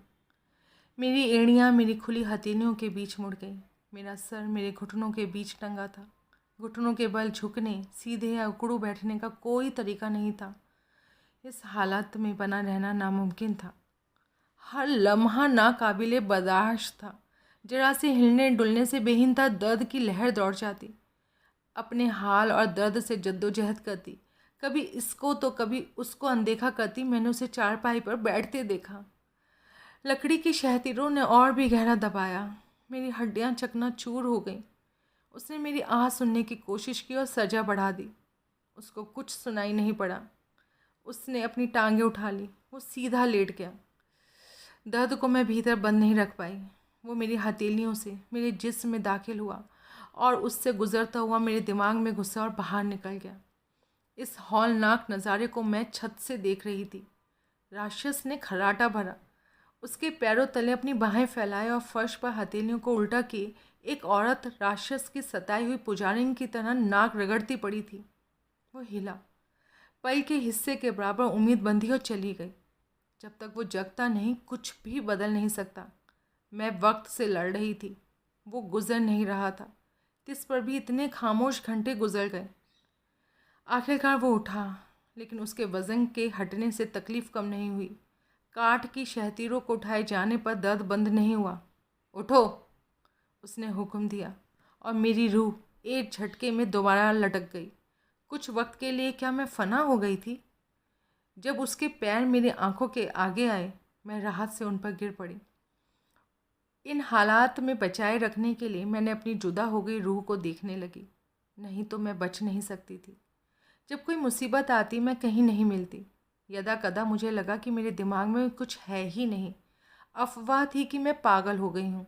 A: मेरी एड़ियाँ मेरी खुली हथेलियों के बीच मुड़ गई। मेरा सर मेरे घुटनों के बीच टंगा था। घुटनों के बल झुकने, सीधे या उकड़ू बैठने का कोई तरीका नहीं था। इस हालत में बना रहना नामुमकिन था। हर लम्हा नाकाबिले बर्दाश्त था। जरा से हिलने डुलने से बेहिंता दर्द की लहर दौड़ जाती। अपने हाल और दर्द से जद्दोजहद करती, कभी इसको तो कभी उसको अनदेखा करती मैंने उसे चारपाई पर बैठते देखा। लकड़ी की शहतीरों ने और भी गहरा दबाया। मेरी हड्डियां चकनाचूर हो गईं। उसने मेरी आह सुनने की कोशिश की और सजा बढ़ा दी। उसको कुछ सुनाई नहीं पड़ा। उसने अपनी टांगें उठा ली। वो सीधा लेट गया। दर्द को मैं भीतर बंद नहीं रख पाई। वो मेरी हथेलियों से मेरे जिस्म में दाखिल हुआ और उससे गुजरता हुआ मेरे दिमाग में घुसा और बाहर निकल गया। इस हौलनाक नज़ारे को मैं छत से देख रही थी। राक्षस ने खर्राटा भरा। उसके पैरों तले अपनी बाहें फैलाए और फर्श पर हथेलियों को उल्टा किए एक औरत राक्षस की सताई हुई पुजारिन की तरह नाक रगड़ती पड़ी थी। वो हिला, पल के हिस्से के बराबर उम्मीद बंधी और चली गई। जब तक वो जगता नहीं कुछ भी बदल नहीं सकता। मैं वक्त से लड़ रही थी, वो गुजर नहीं रहा था। तिस पर भी इतने खामोश घंटे गुजर गए। आखिरकार वो उठा, लेकिन उसके वज़न के हटने से तकलीफ़ कम नहीं हुई। काठ की शहतीरों को उठाए जाने पर दर्द बंद नहीं हुआ। उठो, उसने हुक्म दिया और मेरी रूह एक झटके में दोबारा लटक गई। कुछ वक्त के लिए क्या मैं फना हो गई थी? जब उसके पैर मेरी आंखों के आगे आए, मैं राहत से उन पर गिर पड़ी। इन हालात में बचाए रखने के लिए मैंने अपनी जुदा हो गई रूह को देखने लगी, नहीं तो मैं बच नहीं सकती थी। जब कोई मुसीबत आती मैं कहीं नहीं मिलती। यदा कदा मुझे लगा कि मेरे दिमाग में कुछ है ही नहीं। अफवाह थी कि मैं पागल हो गई हूँ।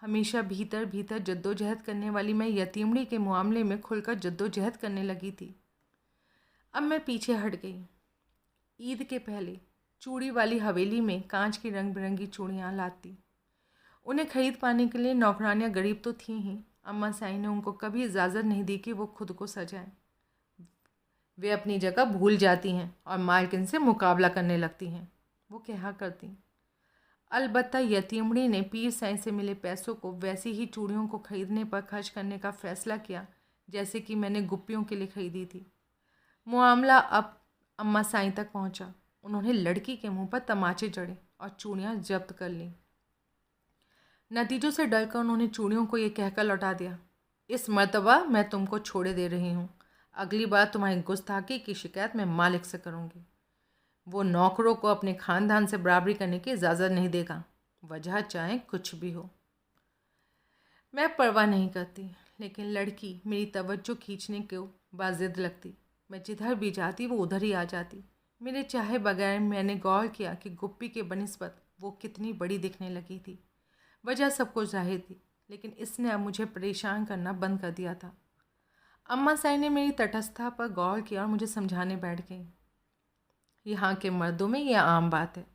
A: हमेशा भीतर भीतर जद्दोजहद करने वाली मैं यतीमड़ी के मामले में खुलकर जद्दोजहद करने लगी थी। अब मैं पीछे हट गई। ईद के पहले चूड़ी वाली हवेली में कांच की रंग बिरंगी चूड़ियाँ लाती। उन्हें खरीद पाने के लिए नौकरानियाँ गरीब तो थीं ही, अम्मा साई ने उनको कभी इजाज़त नहीं दी कि वो खुद को सजाएं। वे अपनी जगह भूल जाती हैं और मालकिन से मुकाबला करने लगती हैं, वो कहा करती। अलबत्ता यतीमड़ी ने पीर साईं से मिले पैसों को वैसी ही चूड़ियों को खरीदने पर खर्च करने का फ़ैसला किया जैसे कि मैंने गुप्पियों के लिए खरीदी थी। मामला अब अम्मा साईं तक पहुंचा। उन्होंने लड़की के मुंह पर तमाचे जड़े और चूड़ियाँ जब्त कर लीं। नतीजों से डरकर उन्होंने चूड़ियों को ये कहकर लौटा दिया, इस मर्तबा मैं तुमको छोड़े दे रही हूँ। अगली बार तुम्हारी गुस्ताखी की शिकायत मैं मालिक से करूँगी। वो नौकरों को अपने ख़ानदान से बराबरी करने की इजाज़त नहीं देगा, वजह चाहे कुछ भी हो। मैं परवाह नहीं करती, लेकिन लड़की मेरी तवज्जो खींचने को बाजिद लगती। मैं जिधर भी जाती वो उधर ही आ जाती। मेरे चाहे बगैर मैंने गौर किया कि गुप्पी के बनिस्बत वो कितनी बड़ी दिखने लगी थी। वजह सबको जाहिर थी, लेकिन इसने अब मुझे परेशान करना बंद कर दिया था। अम्मा साई ने मेरी तटस्थता पर गौर किया और मुझे समझाने बैठ गई। यहाँ के मर्दों में यह आम बात है।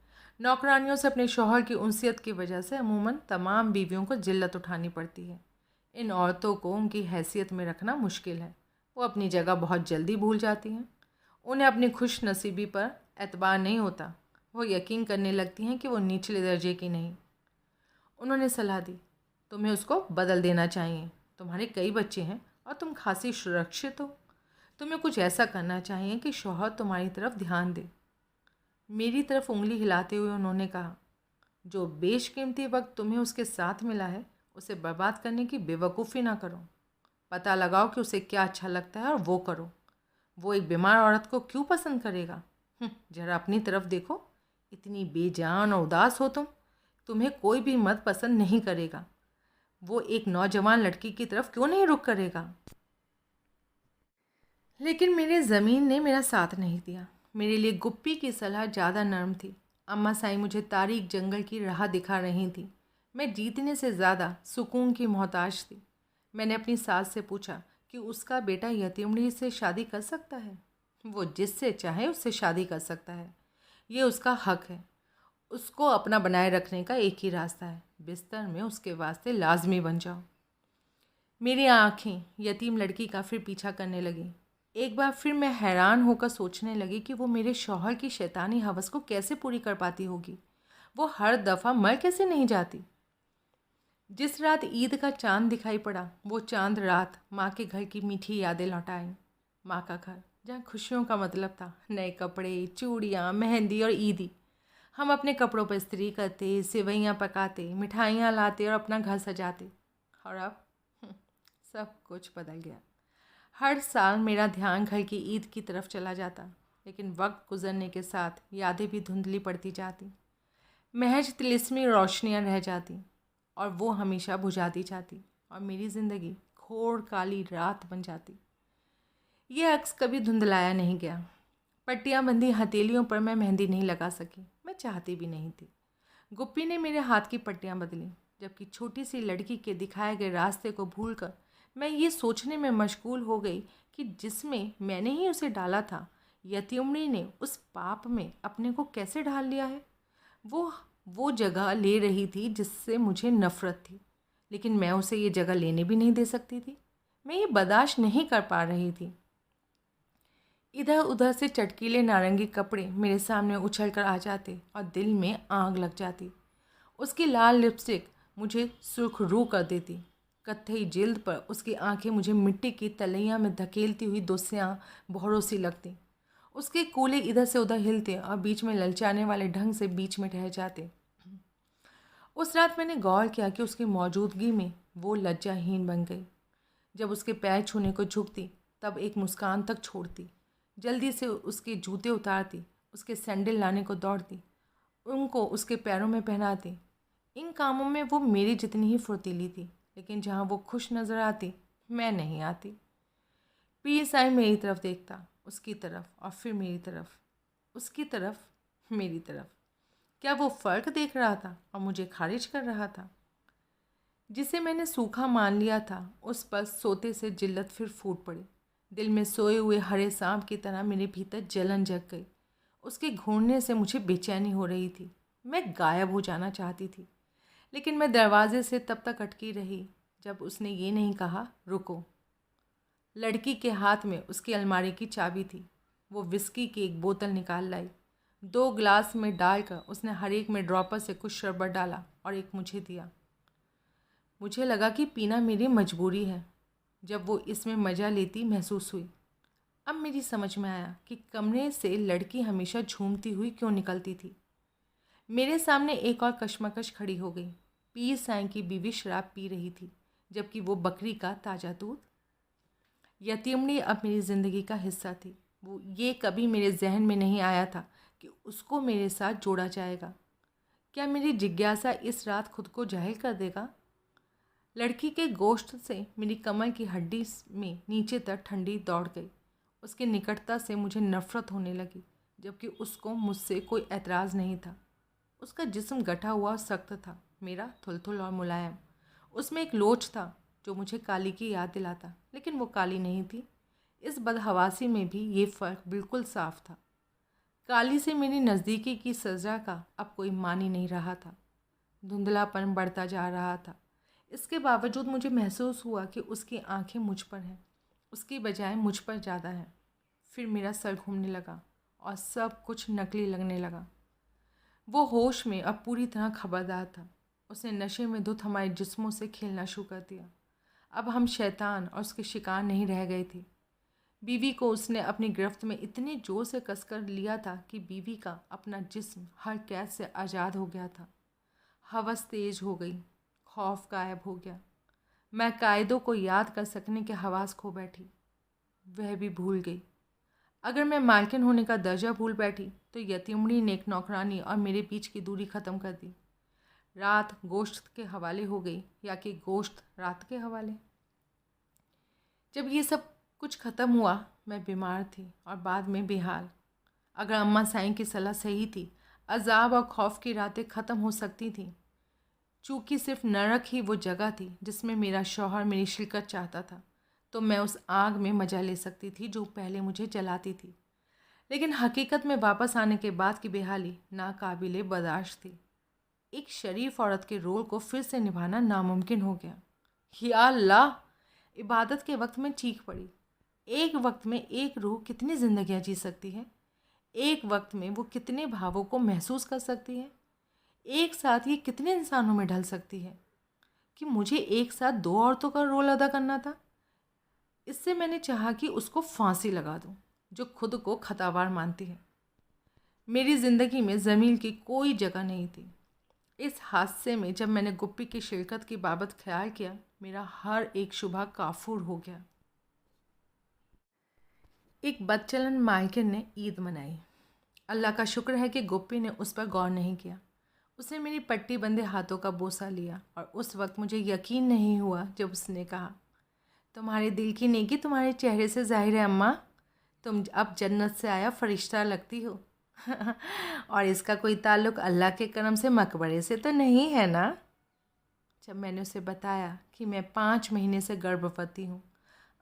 A: नौकरानियों से अपने शौहर की उनसियत की वजह से अमूमन तमाम बीवियों को जिल्लत उठानी पड़ती है। इन औरतों को उनकी हैसियत में रखना मुश्किल है। वो अपनी जगह बहुत जल्दी भूल जाती हैं। उन्हें अपनी खुश नसीबी पर एतबार नहीं होता। वो यकीन करने लगती हैं कि वो निचले दर्जे की नहीं। उन्होंने सलाह दी, तुम्हें उसको बदल देना चाहिए। तुम्हारे कई बच्चे हैं और तुम खासी सुरक्षित हो। तुम्हें कुछ ऐसा करना चाहिए कि शौहर तुम्हारी तरफ ध्यान दे। मेरी तरफ उंगली हिलाते हुए उन्होंने कहा, जो बेशकीमती वक्त तुम्हें उसके साथ मिला है उसे बर्बाद करने की बेवकूफ़ी ना करो। पता लगाओ कि उसे क्या अच्छा लगता है और वो करो। वो एक बीमार औरत को क्यों पसंद करेगा? जरा अपनी तरफ देखो, इतनी बेजान और उदास हो तुम्हें कोई भी मर्द पसंद नहीं करेगा। वो एक नौजवान लड़की की तरफ क्यों नहीं रुख करेगा? लेकिन मेरे ज़मीन ने मेरा साथ नहीं दिया। मेरे लिए गुप्पी की सलाह ज़्यादा नरम थी। अम्मा साई मुझे तारीक जंगल की राह दिखा रही थी। मैं जीतने से ज़्यादा सुकून की मोहताज थी। मैंने अपनी सास से पूछा कि उसका बेटा यतीमड़ी से शादी कर सकता है। वो जिससे चाहे उससे शादी कर सकता है, ये उसका हक है। उसको अपना बनाए रखने का एक ही रास्ता है, बिस्तर में उसके वास्ते लाजमी बन जाओ। मेरी आंखें यतीम लड़की का फिर पीछा करने लगी। एक बार फिर मैं हैरान होकर सोचने लगी कि वो मेरे शौहर की शैतानी हवस को कैसे पूरी कर पाती होगी। वो हर दफ़ा मर कैसे नहीं जाती। जिस रात ईद का चांद दिखाई पड़ा, वो चांद रात माँ के घर की मीठी यादें लौटाई। माँ का घर जहाँ खुशियों का मतलब था, नए कपड़े, चूड़ियाँ, मेहंदी और ईदी। हम अपने कपड़ों पर इस्त्री करते, सेवइयाँ पकाते, मिठाइयाँ लाते और अपना घर सजाते। और अब सब कुछ बदल गया। हर साल मेरा ध्यान घर की ईद की तरफ चला जाता, लेकिन वक्त गुजरने के साथ यादें भी धुंधली पड़ती जाती। महज तिलिस्मी रोशनियाँ रह जाती और वो हमेशा बुझाती जाती, और मेरी ज़िंदगी घोर काली रात बन जाती। ये अक्स कभी धुंधलाया नहीं गया। पट्टियाँ बंधी हथेलियों पर मैं मेहंदी नहीं लगा सकी, मैं चाहती भी नहीं थी। गुप्पी ने मेरे हाथ की पट्टियाँ बदली, जबकि छोटी सी लड़की के दिखाए गए रास्ते को भूलकर मैं ये सोचने में मशगूल हो गई कि जिसमें मैंने ही उसे डाला था, यतीमड़ी ने उस पाप में अपने को कैसे ढाल लिया है। वो वो जगह ले रही थी जिससे मुझे नफ़रत थी, लेकिन मैं उसे ये जगह लेने भी नहीं दे सकती थी। मैं ये बर्दाश्त नहीं कर पा रही थी। इधर उधर से चटकीले नारंगी कपड़े मेरे सामने उछल कर आ जाते और दिल में आग लग जाती। उसकी लाल लिपस्टिक मुझे सुर्खरू कर देती। कत्थई जिल्द पर उसकी आंखें मुझे मिट्टी की तलैया में धकेलती हुई दोसियाँ भौरों सी लगती। उसके कूले इधर से उधर हिलते और बीच में ललचाने वाले ढंग से बीच में ठहर जाते। उस रात मैंने गौर किया कि उसकी मौजूदगी में वो लज्जाहीन बन गई। जब उसके पैर छूने को झुकती, तब एक मुस्कान तक छोड़ती, जल्दी से उसके जूते उतारती, उसके सैंडल लाने को दौड़ती, उनको उसके पैरों में पहनाती। इन कामों में वो मेरी जितनी ही फुर्तीली थी, लेकिन जहाँ वो खुश नज़र आती, मैं नहीं आती। पीएसआई मेरी तरफ देखता, उसकी तरफ, और फिर मेरी तरफ, उसकी तरफ, मेरी तरफ। क्या वो फ़र्क देख रहा था और मुझे खारिज कर रहा था? जिसे मैंने सूखा मान लिया था, उस पर सोते से जिल्लत फिर फूट पड़ी। दिल में सोए हुए हरे सांप की तरह मेरे भीतर जलन जग गई। उसके घूरने से मुझे बेचैनी हो रही थी। मैं गायब हो जाना चाहती थी, लेकिन मैं दरवाजे से तब तक अटकी रही जब उसने ये नहीं कहा, रुको। लड़की के हाथ में उसकी अलमारी की चाबी थी। वो विस्की की एक बोतल निकाल लाई। 2 ग्लास में डालकर उसने हर एक में ड्रॉपर से कुछ शरबत डाला और एक मुझे दिया। मुझे लगा कि पीना मेरी मजबूरी है। जब वो इसमें मज़ा लेती महसूस हुई। अब मेरी समझ में आया कि कमरे से लड़की हमेशा झूमती हुई क्यों निकलती थी। मेरे सामने एक और कशमकश खड़ी हो गई। पीर साईं की बीवी शराब पी रही थी, जबकि वो बकरी का ताज़ा दूध। यतीमड़ी अब मेरी ज़िंदगी का हिस्सा थी। वो ये कभी मेरे जहन में नहीं आया था कि उसको मेरे साथ जोड़ा जाएगा। क्या मेरी जिज्ञासा इस रात खुद को जाहिर कर देगा? लड़की के गोश्त से मेरी कमर की हड्डी में नीचे तक ठंडी दौड़ गई। उसकी निकटता से मुझे नफ़रत होने लगी, जबकि उसको मुझसे कोई एतराज़ नहीं था। उसका जिस्म गठा हुआ और सख्त था, मेरा थुलथुल और मुलायम। उसमें एक लोच था जो मुझे काली की याद दिलाता, लेकिन वो काली नहीं थी। इस बदहवासी में भी ये फ़र्क बिल्कुल साफ था। काली से मेरी नज़दीकी की सज़ा का अब कोई मान ही नहीं रहा था। धुंधलापन बढ़ता जा रहा था। इसके बावजूद मुझे महसूस हुआ कि उसकी आंखें मुझ पर हैं, उसकी बजाय मुझ पर ज़्यादा हैं। फिर मेरा सर घूमने लगा और सब कुछ नकली लगने लगा। वो होश में अब पूरी तरह खबरदार था। उसने नशे में धुत हमारे जिस्मों से खेलना शुरू कर दिया। अब हम शैतान और उसके शिकार नहीं रह गए थे। बीवी को उसने अपनी गिरफ्त में इतने जोर से कसकर लिया था कि बीवी का अपना जिस्म हर कैद से आज़ाद हो गया था। हवस तेज हो गई, खौफ गायब हो गया। मैं कायदों को याद कर सकने के हवास खो बैठी, वह भी भूल गई। अगर मैं मालकिन होने का दर्जा भूल बैठी तो यतीमड़ी ने एक नौकरानी और मेरे बीच की दूरी ख़त्म कर दी। रात गोश्त के हवाले हो गई, या कि गोश्त रात के हवाले। जब ये सब कुछ ख़त्म हुआ, मैं बीमार थी और बाद में बेहाल। अगर अम्मा साईं की सलाह सही थी, अजाब और खौफ की रातें ख़त्म हो सकती थीं। चूँकि सिर्फ नरक ही वो जगह थी जिसमें मेरा शौहर मेरी शिरकत चाहता था, तो मैं उस आग में मज़ा ले सकती थी जो पहले मुझे जलाती थी। लेकिन हकीकत में वापस आने के बाद की बेहाली नाकाबिले बर्दाश्त थी। एक शरीफ औरत के रोल को फिर से निभाना नामुमकिन हो गया। या अल्लाह! इबादत के वक्त में चीख पड़ी। एक वक्त में एक रूह कितनी ज़िंदगियाँ जी सकती है? एक वक्त में वो कितने भावों को महसूस कर सकती है? एक साथ ये कितने इंसानों में ढल सकती है? कि मुझे एक साथ दो औरतों का रोल अदा करना था। इससे मैंने चाहा कि उसको फांसी लगा दूं, जो खुद को खतावार मानती है। मेरी ज़िंदगी में ज़मील की कोई जगह नहीं थी। इस हादसे में जब मैंने गुप्पी की शिरकत की बाबत ख्याल किया, मेरा हर एक शुबह काफूर हो गया। एक बदचलन मालकिन ने ईद मनाई। अल्लाह का शुक्र है कि गुप्पी ने उस पर गौर नहीं किया। उसने मेरी पट्टी बंधे हाथों का बोसा लिया और उस वक्त मुझे यकीन नहीं हुआ जब उसने कहा, तुम्हारे दिल की नेकी तुम्हारे चेहरे से जाहिर है अम्मा। तुम अब जन्नत से आया फरिश्ता लगती हो। और इसका कोई ताल्लुक़ अल्लाह के करम से मकबरे से तो नहीं है ना? जब मैंने उसे बताया कि मैं 5 महीने से गर्भवती हूँ,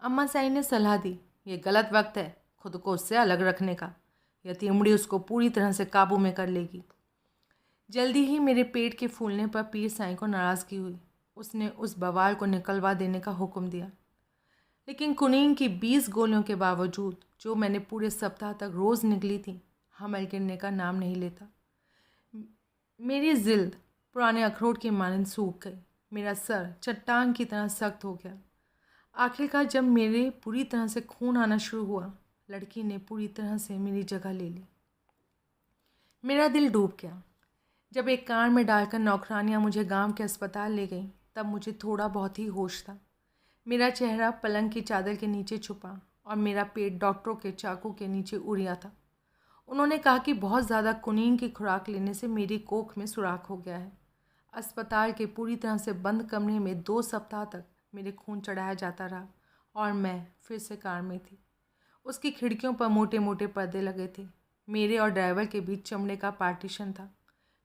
A: अम्मा साई ने सलाह दी, ये गलत वक्त है खुद को उससे अलग रखने का। यतीमड़ी उसको पूरी तरह से काबू में कर लेगी। जल्दी ही मेरे पेट के फूलने पर पीर साईं को नाराज़गी हुई। उसने उस बवाल को निकलवा देने का हुक्म दिया। लेकिन कुनीन की 20 गोलियों के बावजूद, जो मैंने पूरे सप्ताह तक रोज़ निकली थी, हमल गिरने का नाम नहीं लेता। मेरी जिल्द पुराने अखरोट की मानंद सूख गई। मेरा सर चट्टान की तरह सख्त हो गया। आखिरकार जब मेरे पूरी तरह से खून आना शुरू हुआ, लड़की ने पूरी तरह से मेरी जगह ले ली। मेरा दिल डूब गया। जब एक कार में डालकर नौकरानियाँ मुझे गांव के अस्पताल ले गईं, तब मुझे थोड़ा बहुत ही होश था। मेरा चेहरा पलंग की चादर के नीचे छुपा और मेरा पेट डॉक्टरों के चाकू के नीचे उड़िया था। उन्होंने कहा कि बहुत ज़्यादा कुनीन की खुराक लेने से मेरी कोख में सुराख हो गया है। अस्पताल के पूरी तरह से बंद कमरे में 2 सप्ताह तक मेरे खून चढ़ाया जाता रहा और मैं फिर से कार में थी। उसकी खिड़कियों पर मोटे मोटे पर्दे लगे थे। मेरे और ड्राइवर के बीच चमड़े का पार्टीशन था।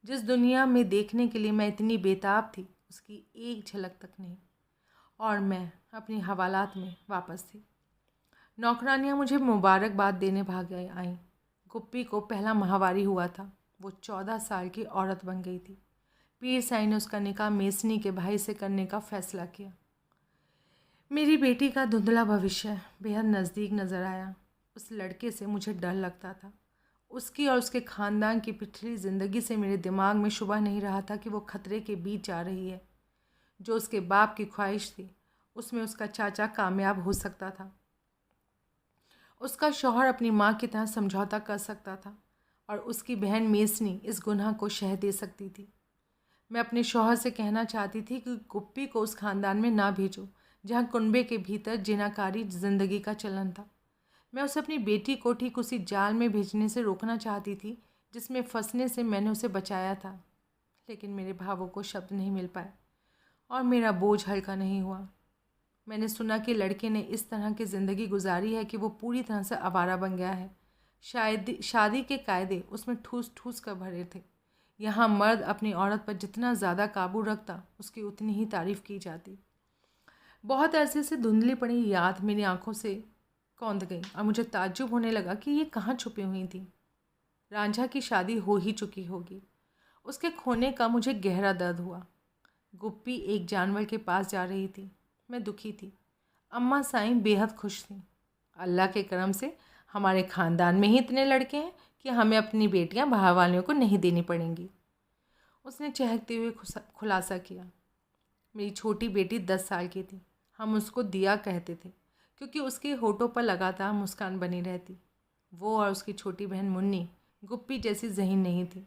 A: जिस दुनिया में देखने के लिए मैं इतनी बेताब थी, उसकी एक झलक तक नहीं। और मैं अपनी हवालात में वापस थी। नौकरानियाँ मुझे मुबारकबाद देने भाग आईं। गुप्पी को पहला माहवारी हुआ था। वो 14 साल की औरत बन गई थी। पीर साईं ने उसका निकाह मेसनी के भाई से करने का फैसला किया। मेरी बेटी का धुंधला भविष्य बेहद नज़दीक नज़र आया। उस लड़के से मुझे डर लगता था। उसकी और उसके ख़ानदान की पिछली ज़िंदगी से मेरे दिमाग में शुबा नहीं रहा था कि वो खतरे के बीच जा रही है। जो उसके बाप की ख्वाहिश थी, उसमें उसका चाचा कामयाब हो सकता था। उसका शौहर अपनी माँ की तरह समझौता कर सकता था और उसकी बहन मेसनी इस गुनाह को शह दे सकती थी। मैं अपने शौहर से कहना चाहती थी कि गुप्पी को उस ख़ानदान में ना भेजो जहाँ कुनबे के भीतर जिनाकारी ज़िंदगी का चलन था। मैं उसे अपनी बेटी को ठीक उसी जाल में भेजने से रोकना चाहती थी जिसमें फंसने से मैंने उसे बचाया था। लेकिन मेरे भावों को शब्द नहीं मिल पाए और मेरा बोझ हल्का नहीं हुआ। मैंने सुना कि लड़के ने इस तरह की ज़िंदगी गुजारी है कि वो पूरी तरह से आवारा बन गया है। शायद शादी के कायदे उसमें ठूस ठूस कर भरे थे। यहाँ मर्द अपनी औरत पर जितना ज़्यादा काबू रखता, उसकी उतनी ही तारीफ़ की जाती। बहुत अरसे से धुंधली पड़ी याद मेरी आंखों से कौंध गई और मुझे ताज्जुब होने लगा कि ये कहाँ छुपी हुई थी। रांझा की शादी हो ही चुकी होगी। उसके खोने का मुझे गहरा दर्द हुआ। गुप्पी एक जानवर के पास जा रही थी। मैं दुखी थी। अम्मा साईं बेहद खुश थीं। अल्लाह के करम से हमारे ख़ानदान में ही इतने लड़के हैं कि हमें अपनी बेटियां बाहर वालियों को नहीं देनी पड़ेंगी। उसने चहकते हुए खुलासा किया। मेरी छोटी बेटी 10 साल की थी। हम उसको दिया कहते थे क्योंकि उसके होठों पर लगातार मुस्कान बनी रहती। वो और उसकी छोटी बहन मुन्नी गुप्पी जैसी ज़हीन नहीं थी।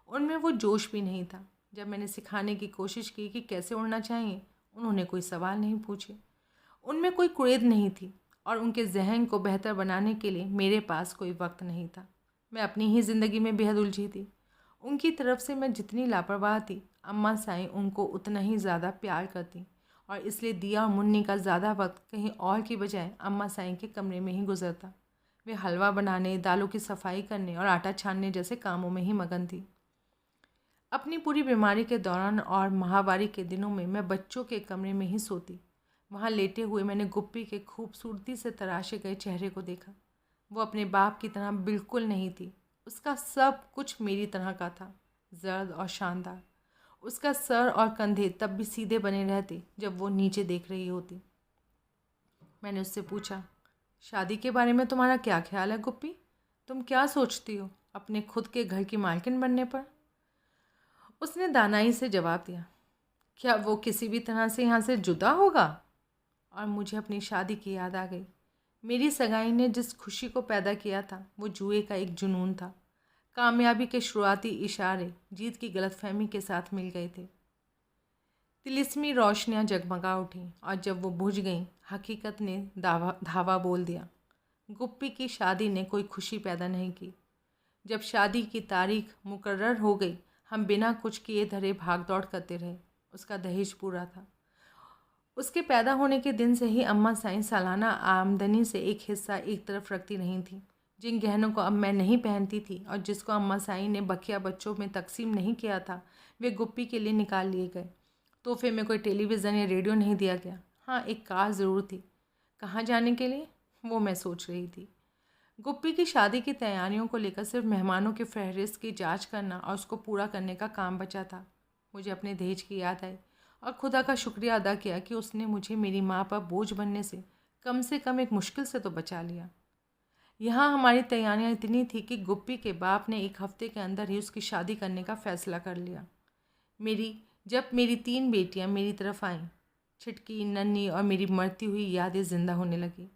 A: उनमें वो जोश भी नहीं था। जब मैंने सिखाने की कोशिश की कि कैसे उड़ना चाहिए, उन्होंने कोई सवाल नहीं पूछे। उनमें कोई कुरेद नहीं थी और उनके जहन को बेहतर बनाने के लिए मेरे पास कोई वक्त नहीं था। मैं अपनी ही ज़िंदगी में बेहद उलझी थी। उनकी तरफ से मैं जितनी लापरवाह थी, अम्मा साईं उनको उतना ही ज़्यादा प्यार करती और इसलिए दिया और मुन्नी का ज़्यादा वक्त कहीं और की बजाय अम्मा साईं के कमरे में ही गुजरता। वे हलवा बनाने, दालों की सफाई करने और आटा छानने जैसे कामों में ही मगन थी। अपनी पूरी बीमारी के दौरान और माहवारी के दिनों में मैं बच्चों के कमरे में ही सोती। वहाँ लेटे हुए मैंने गुप्पी के खूबसूरती से तराशे गए चेहरे को देखा। वो अपने बाप की तरह बिल्कुल नहीं थी। उसका सब कुछ मेरी तरह का था, जर्द और शानदार। उसका सर और कंधे तब भी सीधे बने रहते जब वो नीचे देख रही होती। मैंने उससे पूछा, शादी के बारे में तुम्हारा क्या ख्याल है गुप्पी? तुम क्या सोचती हो अपने खुद के घर की मालकिन बनने पर? उसने दानाई से जवाब दिया, क्या वो किसी भी तरह से यहाँ से जुदा होगा? और मुझे अपनी शादी की याद आ गई। मेरी सगाई ने जिस खुशी को पैदा किया था वो जुए का एक जुनून था। कामयाबी के शुरुआती इशारे जीत की गलतफहमी के साथ मिल गए थे। तिलिस्मी रोशनियां जगमगा उठीं और जब वो बुझ गईं, हकीकत ने धावा बोल दिया। गुप्पी की शादी ने कोई खुशी पैदा नहीं की। जब शादी की तारीख मुकर्रर हो गई, हम बिना कुछ किए धरे भाग दौड़ करते रहे। उसका दहेज पूरा था। उसके पैदा होने के दिन से ही अम्मा साईं सालाना आमदनी से एक हिस्सा एक तरफ रखती नहीं थी। जिन गहनों को अब मैं नहीं पहनती थी और जिसको अम्मा साईं ने बकिया बच्चों में तकसीम नहीं किया था, वे गुप्पी के लिए निकाल लिए गए। तोहफे में कोई टेलीविज़न या रेडियो नहीं दिया गया। हाँ, एक कार ज़रूर थी। कहाँ जाने के लिए, वो मैं सोच रही थी। गुप्पी की शादी की तैयारियों को लेकर सिर्फ मेहमानों की फहरिस्त की जांच करना और उसको पूरा करने का काम बचा था। मुझे अपने दहेज की याद आई और खुदा का शुक्रिया अदा किया कि उसने मुझे मेरी माँ पर बोझ बनने से कम एक मुश्किल से तो बचा लिया। यहाँ हमारी तैयारियाँ इतनी थी कि गुप्पी के बाप ने एक हफ्ते के अंदर ही उसकी शादी करने का फ़ैसला कर लिया। जब मेरी 3 बेटियाँ मेरी तरफ आईं, छिटकी, नन्ही और मेरी मरती हुई यादें ज़िंदा होने लगी।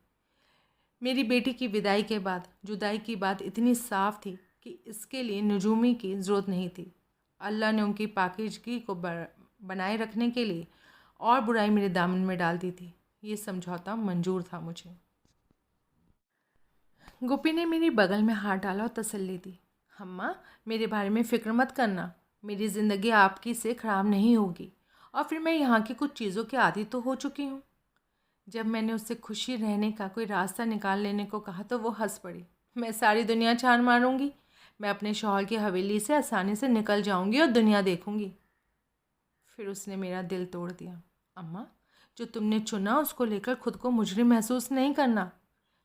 A: मेरी बेटी की विदाई के बाद जुदाई की बात इतनी साफ थी कि इसके लिए नजूमी की ज़रूरत नहीं थी। अल्लाह ने उनकी पाकीज़गी को बनाए रखने के लिए और बुराई मेरे दामन में डाल दी थी। ये समझौता मंजूर था मुझे। गुप्पी ने मेरी बगल में हाथ डाला और तसल्ली दी। अम्मा, मेरे बारे में फ़िक्र मत करना। मेरी ज़िंदगी आपकी से ख़राब नहीं होगी और फिर मैं यहाँ की कुछ चीज़ों की आदी तो हो चुकी हूँ। जब मैंने उससे खुशी रहने का कोई रास्ता निकाल लेने को कहा तो वो हंस पड़ी। मैं सारी दुनिया छान मारूंगी। मैं अपने शौहर की हवेली से आसानी से निकल जाऊंगी और दुनिया देखूंगी। फिर उसने मेरा दिल तोड़ दिया। अम्मा, जो तुमने चुना उसको लेकर खुद को मुजरिम महसूस नहीं करना।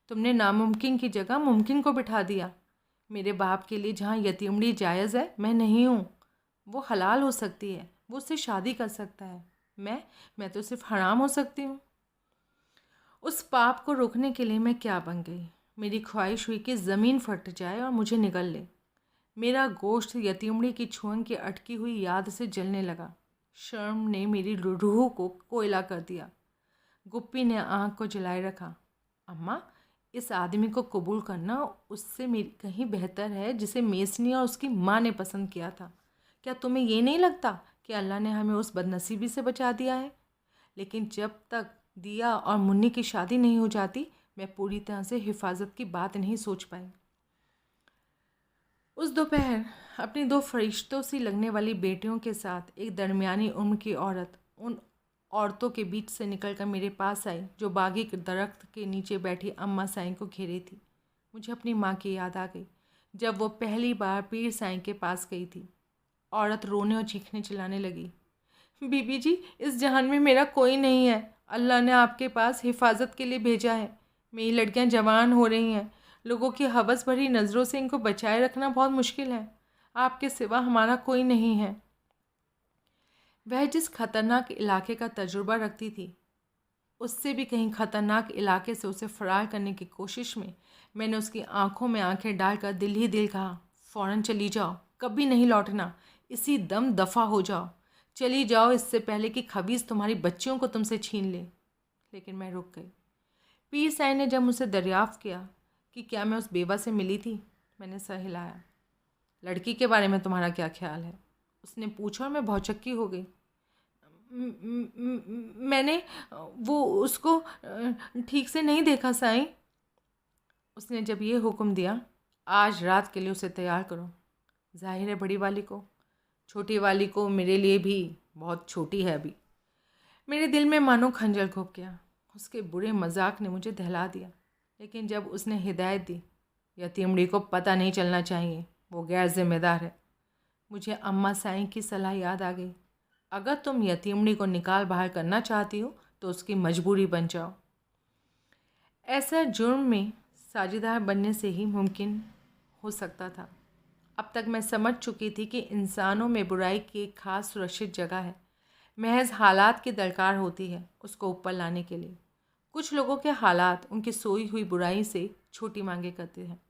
A: तुमने नामुमकिन की जगह मुमकिन को बिठा दिया। मेरे बाप के लिए जहाँ यतीमड़ी जायज़ है, मैं नहीं हूँ। वो हलाल हो सकती है, वो उससे शादी कर सकता है। मैं तो सिर्फ हराम हो सकती हूँ। उस पाप को रोकने के लिए मैं क्या बन गई। मेरी ख्वाहिश हुई कि ज़मीन फट जाए और मुझे निगल ले। मेरा गोश्त यतीमड़ी की छुअन की अटकी हुई याद से जलने लगा। शर्म ने मेरी रूह को कोयला कर दिया। गुप्पी ने आँख को जलाए रखा। अम्मा, इस आदमी को कबूल करना उससे मेरी कहीं बेहतर है जिसे मेसनी और उसकी माँ ने पसंद किया था। क्या तुम्हें ये नहीं लगता कि अल्लाह ने हमें उस बदनसीबी से बचा दिया है? लेकिन जब तक दिया और मुन्नी की शादी नहीं हो जाती, मैं पूरी तरह से हिफाजत की बात नहीं सोच पाई। उस दोपहर अपनी 2 फरिश्तों सी लगने वाली बेटियों के साथ एक दरमियानी उम्र की औरत उन औरतों के बीच से निकलकर मेरे पास आई जो बागी के दरख्त के नीचे बैठी अम्मा साईं को घेरे थी। मुझे अपनी माँ की याद आ गई जब वो पहली बार पीर साईं के पास गई थी। औरत रोने और चीखने चिल्लाने लगी, बीबी जी, इस जहान में मेरा कोई नहीं है। अल्लाह ने आपके पास हिफाजत के लिए भेजा है। मेरी लड़कियां जवान हो रही हैं। लोगों की हवस भरी नज़रों से इनको बचाए रखना बहुत मुश्किल है। आपके सिवा हमारा कोई नहीं है। वह जिस खतरनाक इलाके का तजुर्बा रखती थी, उससे भी कहीं खतरनाक इलाके से उसे फरार करने की कोशिश में मैंने उसकी आंखों में आंखें डालकर दिल ही दिल कहा, फ़ौरन चली जाओ, कभी नहीं लौटना, इसी दम दफ़ा हो जाओ, चली जाओ इससे पहले कि खबीज़ तुम्हारी बच्चियों को तुमसे छीन ले। लेकिन मैं रुक गई। पीर साईं ने जब मुझसे दरियाफ़्त किया कि क्या मैं उस बेवा से मिली थी, मैंने सर हिलाया। लड़की के बारे में तुम्हारा क्या ख्याल है? उसने पूछा और मैं भौचक्की हो गई। मैंने वो उसको ठीक से नहीं देखा साईं। उसने जब ये हुक्म दिया, आज रात के लिए उसे तैयार करो। जाहिर है बड़ी वाली को, छोटी वाली को मेरे लिए भी बहुत छोटी है अभी। मेरे दिल में मानो खंजर घुप गया। उसके बुरे मजाक ने मुझे दहला दिया। लेकिन जब उसने हिदायत दी, यतीमड़ी को पता नहीं चलना चाहिए, वो गैर जिम्मेदार है, मुझे अम्मा साईं की सलाह याद आ गई, अगर तुम यतीमड़ी को निकाल बाहर करना चाहती हो तो उसकी मजबूरी बन जाओ। ऐसा जुर्म में साझेदार बनने से ही मुमकिन हो सकता था। अब तक मैं समझ चुकी थी कि इंसानों में बुराई की एक खास सुरक्षित जगह है। महज हालात की दरकार होती है उसको ऊपर लाने के लिए। कुछ लोगों के हालात उनकी सोई हुई बुराई से छोटी मांगे करते हैं।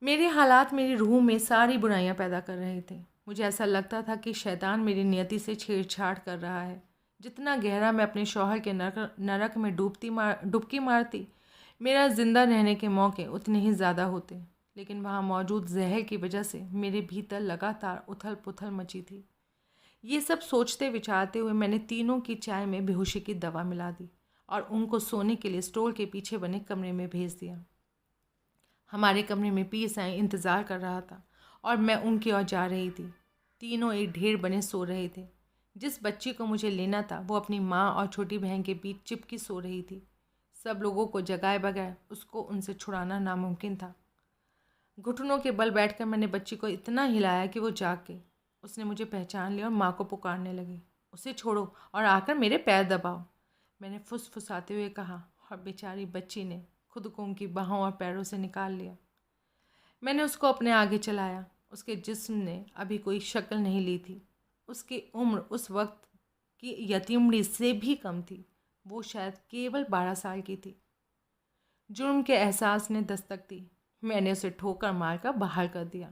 A: मेरे हालात मेरी रूह में सारी बुराइयां पैदा कर रहे थे। मुझे ऐसा लगता था कि शैतान मेरी नियति से छेड़छाड़ कर रहा है। जितना गहरा मैं अपने शौहर के नरक में डुबकी मारती, मेरा जिंदा रहने के मौके उतने ही ज़्यादा होते। लेकिन वहाँ मौजूद जहर की वजह से मेरे भीतर लगातार उथल पुथल मची थी। ये सब सोचते विचारते हुए मैंने तीनों की चाय में बेहोशी की दवा मिला दी और उनको सोने के लिए स्टोर के पीछे बने कमरे में भेज दिया। हमारे कमरे में पीर साईं इंतज़ार कर रहा था और मैं उनकी ओर जा रही थी। तीनों एक ढेर बने सो रहे थे। जिस बच्ची को मुझे लेना था वो अपनी माँ और छोटी बहन के बीच चिपकी सो रही थी। सब लोगों को जगाए बगैर उसको उनसे छुड़ाना नामुमकिन था। घुटनों के बल बैठकर मैंने बच्ची को इतना हिलाया कि वो जाग गई। उसने मुझे पहचान लिया और माँ को पुकारने लगी, उसे छोड़ो और आकर मेरे पैर दबाओ। मैंने फुसफुसाते हुए कहा और बेचारी बच्ची ने खुद को उनकी बाहों और पैरों से निकाल लिया। मैंने उसको अपने आगे चलाया। उसके जिस्म ने अभी कोई शक्ल नहीं ली थी। उसकी उम्र उस वक्त की यतीमड़ी से भी कम थी। वो शायद केवल 12 साल की थी। जुर्म के एहसास ने दस्तक दी। मैंने उसे ठोकर मारकर बाहर कर दिया।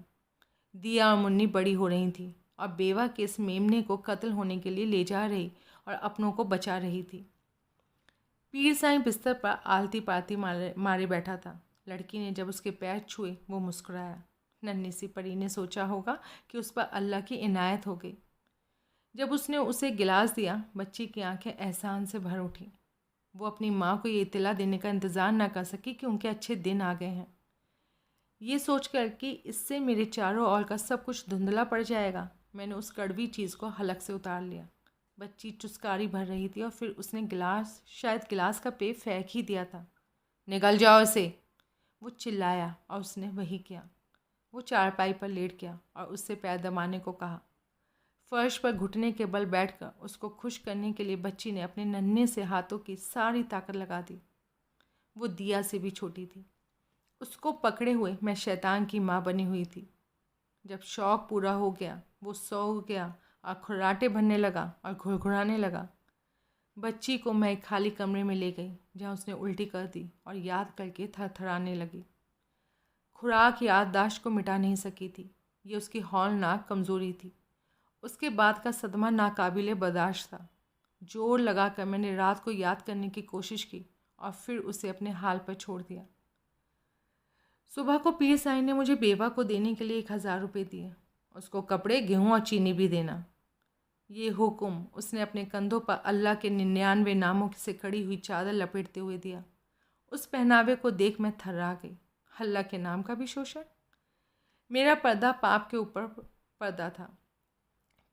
A: दिया और मुन्नी बड़ी हो रही थी और बेवा के इस मेमने को कत्ल होने के लिए ले जा रही और अपनों को बचा रही थी। पीर साईं बिस्तर पर आलती पालती मारे बैठा था। लड़की ने जब उसके पैर छुए वो मुस्कुराया। नन्ही सी परी ने सोचा होगा कि उस पर अल्लाह की इनायत हो गई। जब उसने उसे गिलास दिया, बच्ची की आंखें एहसान से भर उठी। वो अपनी माँ को ये इत्तला देने का इंतज़ार न कर सकी कि उनके अच्छे दिन आ गए हैं। ये सोचकर कि इससे मेरे चारों ओर का सब कुछ धुंधला पड़ जाएगा, मैंने उस कड़वी चीज़ को हलक से उतार लिया। बच्ची चुस्कारी भर रही थी और फिर उसने शायद गिलास का पेय फेंक ही दिया था। निकल जाओ इसे, वो चिल्लाया और उसने वही किया। वो चारपाई पर लेट गया और उससे पैर दबाने को कहा। फर्श पर घुटने के बल बैठकर उसको खुश करने के लिए बच्ची ने अपने नन्हे से हाथों की सारी ताकत लगा दी। वो दिया से भी छोटी थी। उसको पकड़े हुए मैं शैतान की माँ बनी हुई थी। जब शौक पूरा हो गया, वो सो गया और खुर्राटे भरने लगा और घुड़घुड़ाने लगा। बच्ची को मैं एक खाली कमरे में ले गई जहाँ उसने उल्टी कर दी और याद करके थरथराने लगी। खुराक याददाश्त को मिटा नहीं सकी थी। ये उसकी हौलनाक कमज़ोरी थी। उसके बाद का सदमा नाकाबिले बर्दाश्त था। जोर लगाकर मैंने रात को याद करने की कोशिश की और फिर उसे अपने हाल पर छोड़ दिया। सुबह को पीर साईं ने मुझे बेवा को देने के लिए 1000 रुपये दिए। उसको कपड़े, गेहूँ और चीनी भी देना। ये हुक्म उसने अपने कंधों पर अल्लाह के 99 नामों से कड़ी हुई चादर लपेटते हुए दिया। उस पहनावे को देख मैं थर्रा गई। अल्लाह के नाम का भी शोषण। मेरा पर्दा पाप के ऊपर पर्दा था।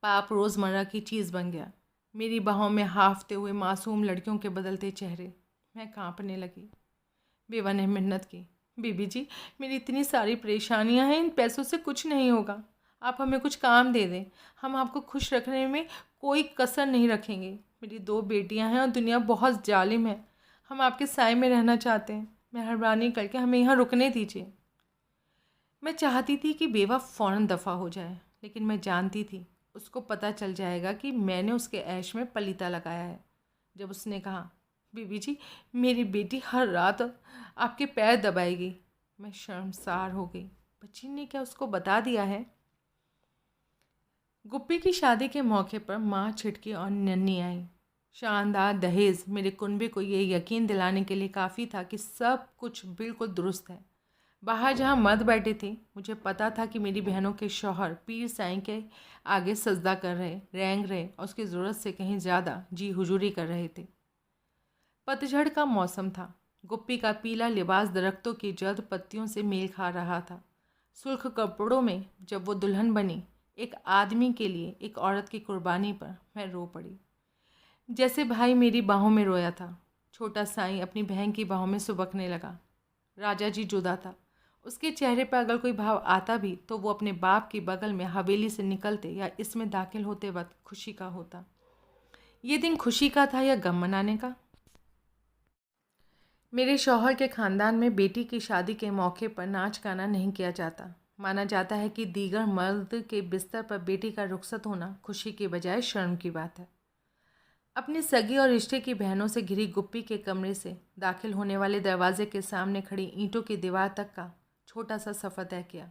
A: पाप रोज़मर्रा की चीज़ बन गया। मेरी बाहों में हाफते हुए मासूम लड़कियों के बदलते चेहरे। मैं कांपने लगी। बेवा ने मिन्नत की, बीबी जी, मेरी इतनी सारी परेशानियां हैं, इन पैसों से कुछ नहीं होगा। आप हमें कुछ काम दे दें, हम आपको खुश रखने में कोई कसर नहीं रखेंगे। मेरी 2 बेटियां हैं और दुनिया बहुत जालिम है। हम आपके साए में रहना चाहते हैं। मेहरबानी करके हमें यहाँ रुकने दीजिए। मैं चाहती थी कि बेवा फ़ौरन दफ़ा हो जाए, लेकिन मैं जानती थी उसको पता चल जाएगा कि मैंने उसके ऐश में पलीता लगाया है। जब उसने कहा, बीबी जी, मेरी बेटी हर रात आपके पैर दबाएगी, मैं शर्मसार हो गई। बच्ची ने क्या उसको बता दिया है? गुप्पी की शादी के मौके पर माँ छिटकी और नन्ही आई। शानदार दहेज मेरे कुनबे को ये यकीन दिलाने के लिए काफ़ी था कि सब कुछ बिल्कुल दुरुस्त है। बाहर जहाँ मर्द बैठे थे, मुझे पता था कि मेरी बहनों के शौहर पीर साईं के आगे सजदा कर रहे, रेंग रहे और उसकी ज़रूरत से कहीं ज़्यादा जी हुजूरी कर रहे थे। पतझड़ का मौसम था। गुप्पी का पीला लिबास दरख्तों की जर्द पत्तियों से मेल खा रहा था। सुर्ख कपड़ों में जब वो दुल्हन बनी, एक आदमी के लिए एक औरत की कुर्बानी पर मैं रो पड़ी, जैसे भाई मेरी बाहों में रोया था। छोटा साईं अपनी बहन की बाहों में सुबकने लगा। राजा जी जुदा था। उसके चेहरे पर अगर कोई भाव आता भी तो वो अपने बाप की बगल में हवेली से निकलते या इसमें दाखिल होते वक्त खुशी का होता। ये दिन खुशी का था या गम मनाने का? मेरे शौहर के ख़ानदान में बेटी की शादी के मौके पर नाच गाना नहीं किया जाता। माना जाता है कि दीगर मर्द के बिस्तर पर बेटी का रुखसत होना खुशी के बजाय शर्म की बात है। अपनी सगी और रिश्ते की बहनों से घिरी गुप्पी के कमरे से दाखिल होने वाले दरवाजे के सामने खड़ी ईंटों की दीवार तक का छोटा सा सफ़र तय किया।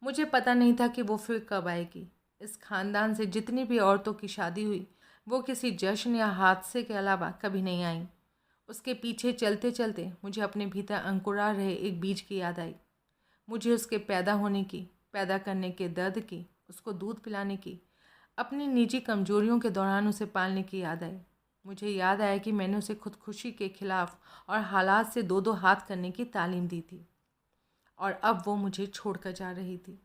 A: मुझे पता नहीं था कि वो फिर कब आएगी। इस ख़ानदान से जितनी भी औरतों की शादी हुई वो किसी जश्न या हादसे के अलावा कभी नहीं आईं। उसके पीछे चलते चलते मुझे अपने भीतर अंकुरा रहे एक बीज की याद आई। मुझे उसके पैदा होने की, पैदा करने के दर्द की, उसको दूध पिलाने की, अपनी निजी कमजोरियों के दौरान उसे पालने की याद आई। मुझे याद आया कि मैंने उसे खुदकुशी के खिलाफ और हालात से दो दो हाथ करने की तालीम दी थी और अब वो मुझे छोड़कर जा रही थी।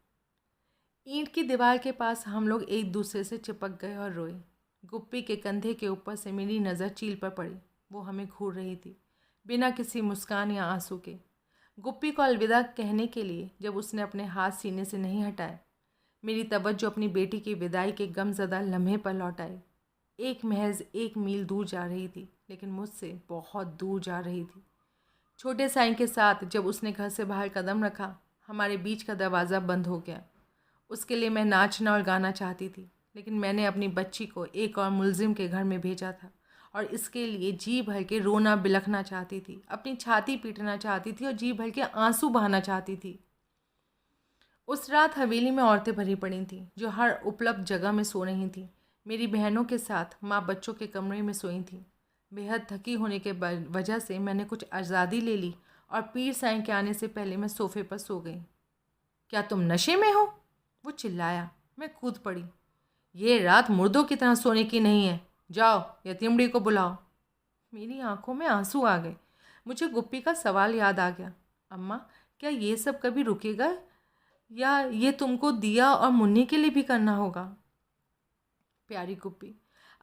A: ईंट की दीवार के पास हम लोग एक दूसरे से चिपक गए और रोए। गुप्पी के कंधे के ऊपर से मेरी नज़र चील पर पड़ी। वो हमें घूर रही थी बिना किसी मुस्कान या आंसू के। गुप्पी को अलविदा कहने के लिए जब उसने अपने हाथ सीने से नहीं हटाए, मेरी तवज्जो अपनी बेटी की विदाई के गमज़दा लम्हे पर लौट आई। एक महज 1 मील दूर जा रही थी, लेकिन मुझसे बहुत दूर जा रही थी। छोटे साईं के साथ जब उसने घर से बाहर कदम रखा, हमारे बीच का दरवाज़ा बंद हो गया। उसके लिए मैं नाचना और गाना चाहती थी, लेकिन मैंने अपनी बच्ची को एक और मुलजिम के घर में भेजा था और इसके लिए जी भर के रोना बिलखना चाहती थी, अपनी छाती पीटना चाहती थी और जी भर के आंसू बहाना चाहती थी। उस रात हवेली में औरतें भरी पड़ी थीं जो हर उपलब्ध जगह में सो रही थीं। मेरी बहनों के साथ माँ बच्चों के कमरे में सोई थीं। बेहद थकी होने के वजह से मैंने कुछ आज़ादी ले ली और पीर साईं के आने से पहले मैं सोफे पर सो गई। क्या तुम नशे में हो? वो चिल्लाया। मैं कूद पड़ी। ये रात मुर्दों की तरह सोने की नहीं है। जाओ यतीमड़ी को बुलाओ। मेरी आंखों में आंसू आ गए। मुझे गुप्पी का सवाल याद आ गया। अम्मा, क्या ये सब कभी रुकेगा या ये तुमको दिया और मुन्नी के लिए भी करना होगा? प्यारी गुप्पी,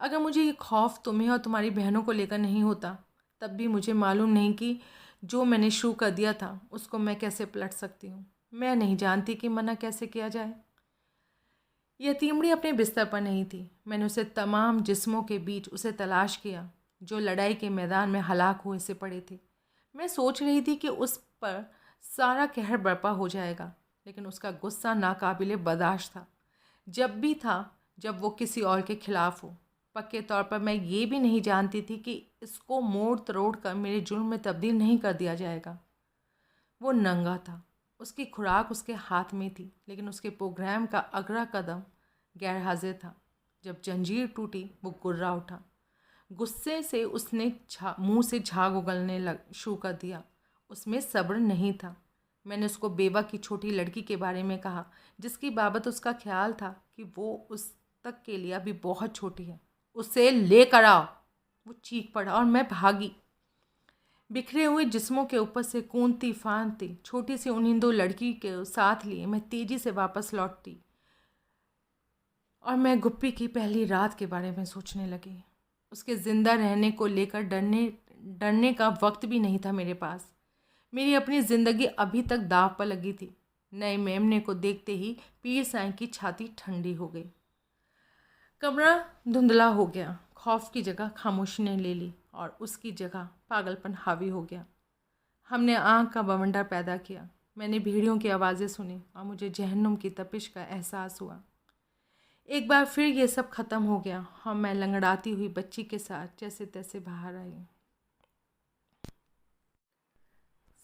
A: अगर मुझे ये खौफ तुम्हें और तुम्हारी बहनों को लेकर नहीं होता, तब भी मुझे मालूम नहीं कि जो मैंने शुरू कर दिया था उसको मैं कैसे पलट सकती हूँ। मैं नहीं जानती कि मना कैसे किया जाए। यतीमड़ी अपने बिस्तर पर नहीं थी। मैंने उसे तमाम जिस्मों के बीच उसे तलाश किया जो लड़ाई के मैदान में हलाक हुए से पड़े थे। मैं सोच रही थी कि उस पर सारा कहर बर्पा हो जाएगा, लेकिन उसका गुस्सा नाकाबिले बर्दाश्त था। जब भी था जब वो किसी और के खिलाफ हो। पक्के तौर पर मैं ये भी नहीं जानती थी कि इसको मोड़ तरोड़ कर मेरे जुर्म में तब्दील नहीं कर दिया जाएगा। वो नंगा था। उसकी खुराक उसके हाथ में थी, लेकिन उसके प्रोग्राम का अगला कदम गैर हाजिर था। जब जंजीर टूटी वो गुर्रा उठा। गुस्से से उसने मुंह से झाग उगलने शुरू कर दिया। उसमें सब्र नहीं था। मैंने उसको बेवा की छोटी लड़की के बारे में कहा, जिसकी बाबत उसका ख्याल था कि वो उस तक के लिए अभी बहुत छोटी है। उसे लेकर आओ। वो चीख पड़ा और मैं भागी। बिखरे हुए जिस्मों के ऊपर से कूदती फांदती छोटी सी उन्हीं 2 लड़की के साथ लिए मैं तेजी से वापस लौटती और मैं गुप्पी की पहली रात के बारे में सोचने लगी। उसके ज़िंदा रहने को लेकर डरने का वक्त भी नहीं था मेरे पास। मेरी अपनी ज़िंदगी अभी तक दाव पर लगी थी। नए मेमने को देखते ही पीर साईं की छाती ठंडी हो गई। कमरा धुंधला हो गया। खौफ की जगह खामोशी ने ले ली और उसकी जगह पागलपन हावी हो गया। हमने आँख का बवंडर पैदा किया। मैंने भेड़ियों की आवाज़ें सुनी और मुझे जहन्नुम की तपिश का एहसास हुआ। एक बार फिर ये सब ख़त्म हो गया और मैं लंगड़ाती हुई बच्ची के साथ जैसे तैसे बाहर आई।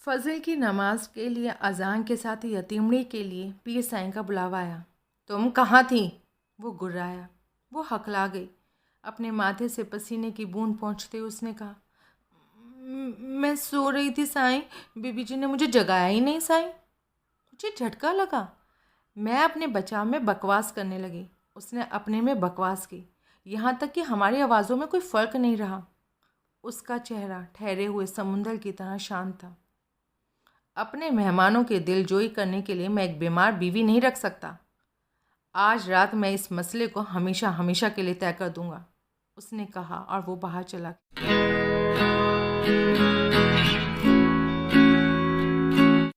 A: फजल की नमाज के लिए अजान के साथ ही यतीमड़ी के लिए पीर साईं का बुलावा आया। तुम कहाँ थी? वो गुर्राया। वो हकला गई। अपने माथे से पसीने की बूंद पहुँचते उसने कहा, मैं सो रही थी साईं, बीबी जी ने मुझे जगाया ही नहीं साईं। मुझे झटका लगा। मैं अपने बचाव में बकवास करने लगी। उसने अपने में बकवास की, यहाँ तक कि हमारी आवाज़ों में कोई फ़र्क नहीं रहा। उसका चेहरा ठहरे हुए समुंदर की तरह शांत था। अपने मेहमानों के दिलजोई करने के लिए मैं एक बीमार बीवी नहीं रख सकता। आज रात मैं इस मसले को हमेशा हमेशा के लिए तय कर दूंगा, उसने कहा और वो बाहर चला गया।